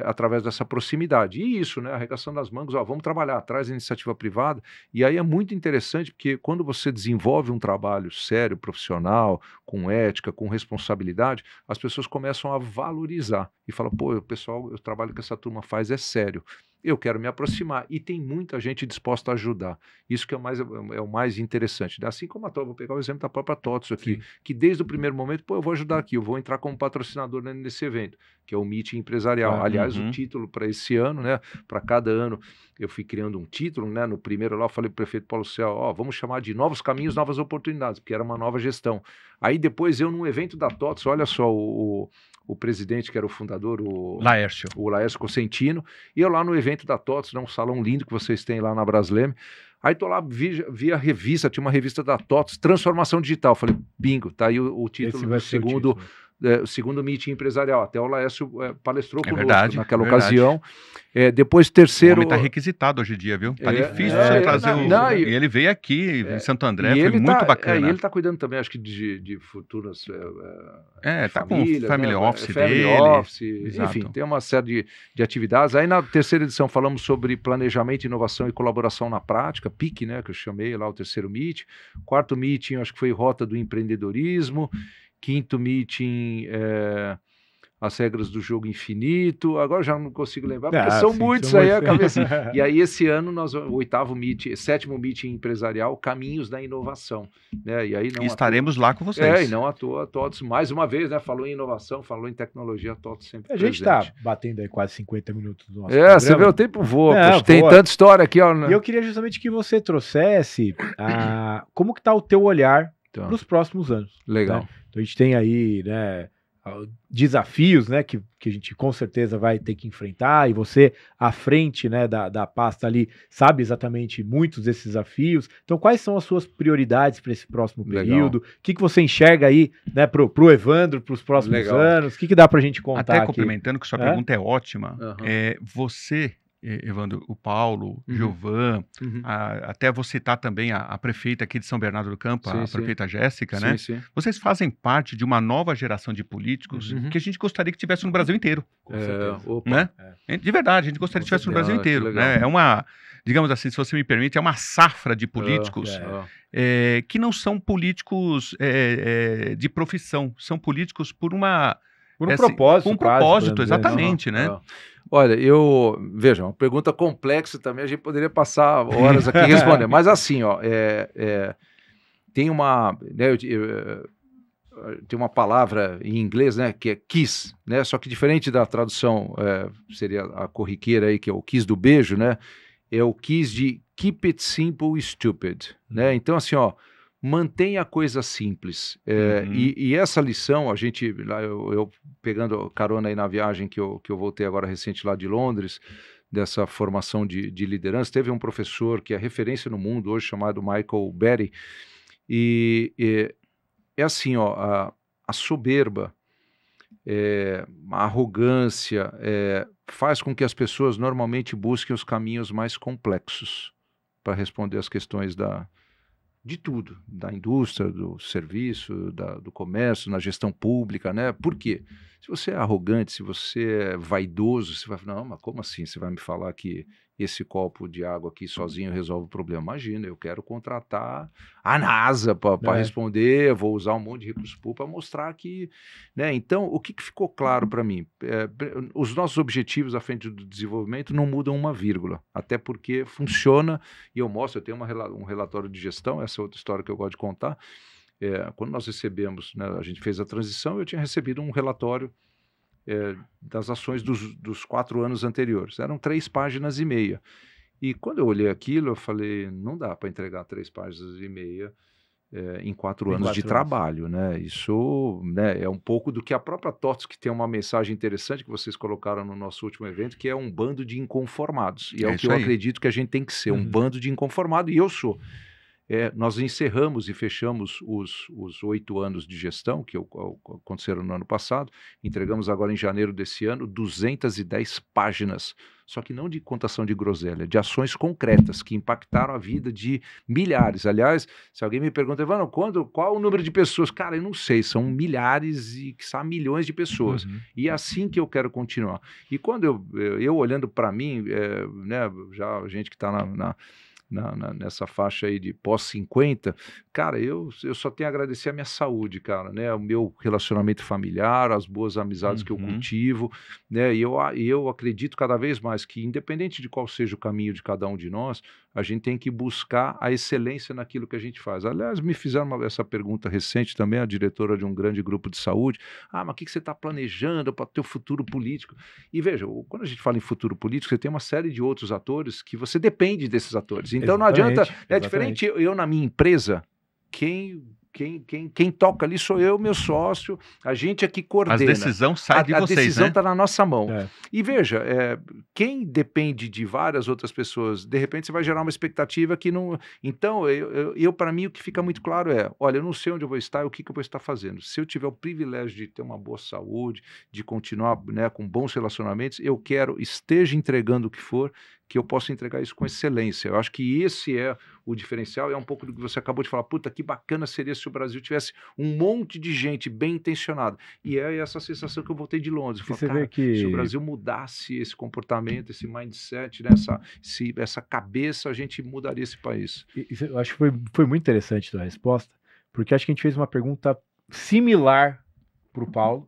através dessa proximidade. E isso, né? Arregaçando as mangas, vamos trabalhar, traz a iniciativa privada. E aí é muito interessante, porque quando você desenvolve um trabalho sério, profissional, com ética, com responsabilidade, as pessoas começam a valorizar e falam, pô, pessoal, o trabalho que essa turma faz é sério. Eu quero me aproximar, e tem muita gente disposta a ajudar. Isso que é o mais interessante. Assim como vou pegar o exemplo da própria TOTS aqui, que desde o primeiro momento, pô, eu vou ajudar aqui, eu vou entrar como patrocinador nesse evento, que é o Meeting Empresarial. Aliás, o título para esse ano, né, para cada ano, eu fui criando um título, né, no primeiro lá eu falei para o prefeito Paulo Céu, vamos chamar de Novos Caminhos, Novas Oportunidades, porque era uma nova gestão. Aí depois eu, num evento da TOTS, olha só, o presidente, que era o fundador, o Laércio Cosentino, e eu lá no evento da TOTS, né, um salão lindo que vocês têm lá na Brasleme. Aí tô lá, vi a revista, tinha uma revista da TOTS, Transformação Digital. Falei, bingo, tá aí o título do segundo meeting empresarial. Até o Laércio palestrou conosco naquela ocasião. Depois, terceiro... O homem está requisitado hoje em dia, viu? Tá difícil você trazer E ele veio aqui em Santo André, foi muito bacana. E ele está cuidando também, acho que de futuras tá com o Family Office dele. Enfim, tem uma série de atividades. Aí na terceira edição falamos sobre planejamento, inovação e colaboração na prática, PIC, né, que eu chamei lá o terceiro meeting. Quarto meeting, acho que foi Rota do Empreendedorismo. Quinto meeting, as regras do jogo infinito. Agora já não consigo lembrar, porque são muitos aí a cabeça. E aí esse ano, o sétimo meeting empresarial, Caminhos da Inovação. Né? E aí estaremos lá com vocês. E não à toa, TOTS, mais uma vez, né? Falou em inovação, falou em tecnologia, TOTS sempre presente. A gente está batendo aí quase 50 minutos do nosso programa. Você vê, o tempo voa, tem tanta história aqui. Ó, né? E eu queria justamente que você trouxesse como que está o teu olhar para os próximos anos. Legal. Né? Então a gente tem aí, né, desafios, né, que a gente com certeza vai ter que enfrentar, e você à frente, né, da pasta ali sabe exatamente muitos desses desafios. Então quais são as suas prioridades para esse próximo período? O que você enxerga aí, né, pro Evandro, para os próximos anos? O que dá para a gente contar até aqui? Complementando, que sua pergunta é ótima, você... Evandro, o Paulo, Giovan, até vou citar também a prefeita aqui de São Bernardo do Campo, a prefeita Jéssica, né? Sim. Vocês fazem parte de uma nova geração de políticos que a gente gostaria que tivesse no Brasil inteiro. Com certeza. Né? De verdade, a gente gostaria que tivesse no Brasil inteiro. Né? É uma, digamos assim, se você me permite, é uma safra de políticos que não são políticos de profissão, são políticos por um propósito. Um propósito, exatamente, né? Olha, veja, uma pergunta complexa também, a gente poderia passar horas aqui respondendo, mas assim, tem uma, né, tem uma palavra em inglês, né, que é kiss, né, só que diferente da tradução, seria a corriqueira aí, que é o kiss do beijo, né, é o kiss de keep it simple, stupid, né, então assim, mantenha a coisa simples. E essa lição, eu pegando carona aí na viagem que eu voltei agora recente lá de Londres, dessa formação de liderança, teve um professor que é referência no mundo hoje, chamado Michael Berry, e é assim, a soberba, a arrogância, faz com que as pessoas normalmente busquem os caminhos mais complexos para responder as questões de tudo, da indústria, do serviço, do comércio, na gestão pública, né? Por quê? Se você é arrogante, se você é vaidoso, você vai falar, não, mas como assim? Você vai me falar que esse copo de água aqui sozinho resolve o problema? Imagina, eu quero contratar a NASA para responder, vou usar um monte de recursos públicos para mostrar que... Né? Então, o que ficou claro para mim? Os nossos objetivos à frente do desenvolvimento não mudam uma vírgula, até porque funciona, e eu mostro, eu tenho um relatório de gestão, essa é outra história que eu gosto de contar. Quando nós recebemos, né, a gente fez a transição, eu tinha recebido um relatório das ações dos 4 anos anteriores. Eram 3,5 páginas. E quando eu olhei aquilo, eu falei, não dá para entregar 3,5 páginas em 4 anos de trabalho, né? Isso, né, é um pouco do que a própria TOTVS, que tem uma mensagem interessante que vocês colocaram no nosso último evento, que é um bando de inconformados. E é o que eu acredito que a gente tem que ser, um bando de inconformados, e eu sou. Nós encerramos e fechamos os 8 anos de gestão, que aconteceram no ano passado, entregamos agora em janeiro desse ano 210 páginas, só que não de contação de groselha, de ações concretas que impactaram a vida de milhares. Aliás, se alguém me pergunta, Evandro, qual o número de pessoas? Cara, eu não sei, são milhares e quiçá milhões de pessoas. E é assim que eu quero continuar. E quando eu olhando para mim, né, já a gente que está nessa faixa aí de pós-50, cara, eu só tenho a agradecer a minha saúde, cara, né, o meu relacionamento familiar, as boas amizades que eu cultivo, né, e eu acredito cada vez mais que, independente de qual seja o caminho de cada um de nós, a gente tem que buscar a excelência naquilo que a gente faz. Aliás, me fizeram essa pergunta recente também, a diretora de um grande grupo de saúde, mas o que você está planejando para o teu futuro político? E veja, quando a gente fala em futuro político, você tem uma série de outros atores que você depende desses atores. Então não adianta, é diferente eu na minha empresa, quem toca ali sou eu, meu sócio, a gente é que coordena. A decisão sai de vocês, né? A decisão está na nossa mão. E veja, quem depende de várias outras pessoas, de repente você vai gerar uma expectativa que não... Então, para mim, o que fica muito claro olha, eu não sei onde eu vou estar e o que eu vou estar fazendo. Se eu tiver o privilégio de ter uma boa saúde, de continuar, né, com bons relacionamentos, eu quero, esteja entregando o que for, que eu possa entregar isso com excelência. Eu acho que esse é o diferencial, é um pouco do que você acabou de falar. Puta, que bacana seria se o Brasil tivesse um monte de gente bem intencionada. E é essa sensação que eu voltei de Londres. Falei, cara, se o Brasil mudasse esse comportamento, esse mindset, né, essa cabeça, a gente mudaria esse país. Eu acho que foi muito interessante a resposta, porque acho que a gente fez uma pergunta similar para o Paulo,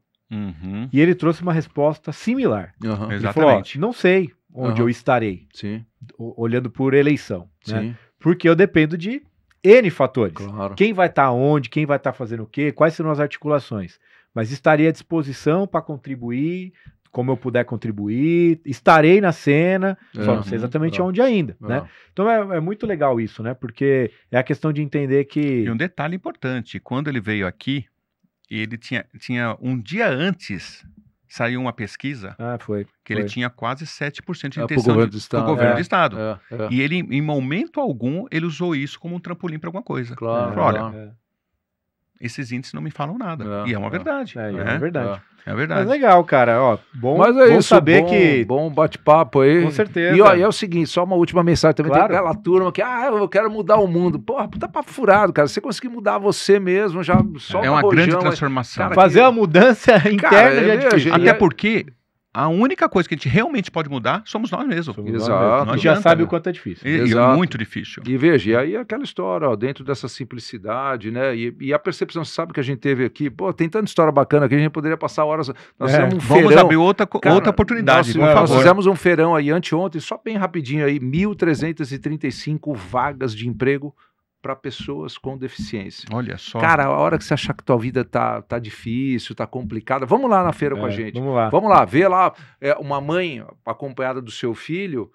e ele trouxe uma resposta similar. Ele falou, não sei onde eu estarei, olhando por eleição, né? Porque eu dependo de N fatores. Claro. Quem vai estar onde, quem vai estar fazendo o quê, quais serão as articulações. Mas estarei à disposição para contribuir, como eu puder contribuir, estarei na cena, só não sei exatamente onde ainda, né? Então é muito legal isso, né? Porque é a questão de entender que... E um detalhe importante, quando ele veio aqui, ele tinha um dia antes... Saiu uma pesquisa que ele tinha quase 7% de intenção do governo do Estado. E ele, em momento algum, ele usou isso como um trampolim para alguma coisa. Claro. Olha, esses índices não me falam nada. E é uma verdade. É uma verdade. É verdade. Mas legal, cara. Ó, bom isso, saber que... Bom bate-papo aí. Com certeza. E ó, é o seguinte, só uma última mensagem. Também tem aquela turma que, eu quero mudar o mundo. Porra, tá papo furado, cara. Você conseguir mudar você mesmo, já só é uma grande transformação. Cara, fazer uma mudança interna já é difícil. Até porque... A única coisa que a gente realmente pode mudar somos nós mesmos. Exato. Nós já sabe o quanto é difícil. E é muito difícil. E veja, e aí aquela história, ó, dentro dessa simplicidade, né? E a percepção, você sabe que a gente teve aqui, tem tanta história bacana que a gente poderia passar horas. Nós fizemos um feirão. Vamos abrir outra oportunidade, por favor. Nós fizemos um feirão aí anteontem, só bem rapidinho aí, 1.335 vagas de emprego para pessoas com deficiência. Olha só. Cara, a hora que você achar que tua vida tá difícil, tá complicada, vamos lá na feira com a gente. Vamos lá, vê lá uma mãe acompanhada do seu filho,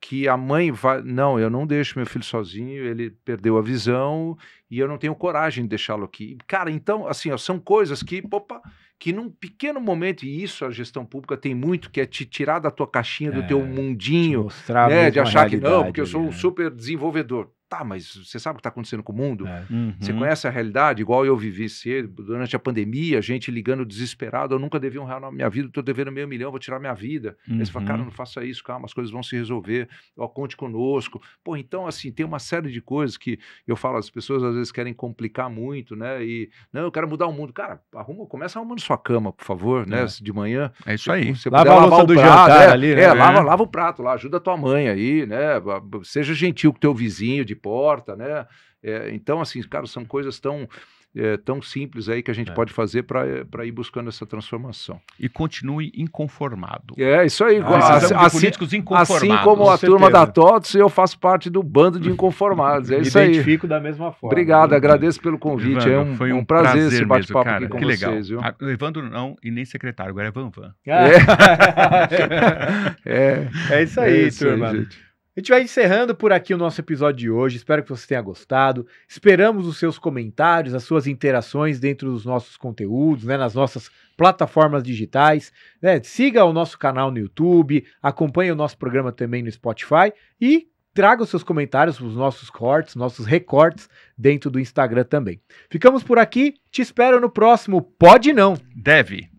que a mãe vai... Não, eu não deixo meu filho sozinho, ele perdeu a visão e eu não tenho coragem de deixá-lo aqui. Cara, então, assim, ó, são coisas que num pequeno momento, e isso a gestão pública tem muito, que é te tirar da tua caixinha, do teu mundinho, né, de achar que não, porque eu sou um super desenvolvedor. Tá, mas você sabe o que está acontecendo com o mundo? Você Uhum. conhece a realidade, igual eu vivi durante a pandemia, gente ligando desesperado, eu nunca devia R$1 na minha vida, estou devendo R$500 mil, vou tirar minha vida. Aí você fala, cara, não faça isso, calma, as coisas vão se resolver, ó, conte conosco. Pô, então, assim, tem uma série de coisas que eu falo, as pessoas às vezes querem complicar muito, né? E, não, eu quero mudar o mundo. Cara, começa arrumando sua cama, por favor, né? De manhã. É isso aí. Você lava puder a louça do jantar ali, né? Lava o prato lá, ajuda a tua mãe aí, né? Seja gentil com teu vizinho de porta, né? Então, assim, cara, são coisas tão simples aí que a gente pode fazer para ir buscando essa transformação. E continue inconformado. É, isso aí. Precisamos de políticos inconformados. Assim como a turma da TOTS, eu faço parte do bando de inconformados. É isso aí. Identifico da mesma forma. Obrigado, agradeço pelo convite. Evandro, foi um prazer esse bate-papo aqui com que vocês. Legal. O Evandro não, e nem secretário, agora é Vanvan. É isso aí, turma. Gente. A gente vai encerrando por aqui o nosso episódio de hoje. Espero que você tenha gostado. Esperamos os seus comentários, as suas interações dentro dos nossos conteúdos, né, nas nossas plataformas digitais. Né? Siga o nosso canal no YouTube, acompanhe o nosso programa também no Spotify e traga os seus comentários, os nossos cortes, nossos recortes dentro do Instagram também. Ficamos por aqui. Te espero no próximo Pode Não. Deve.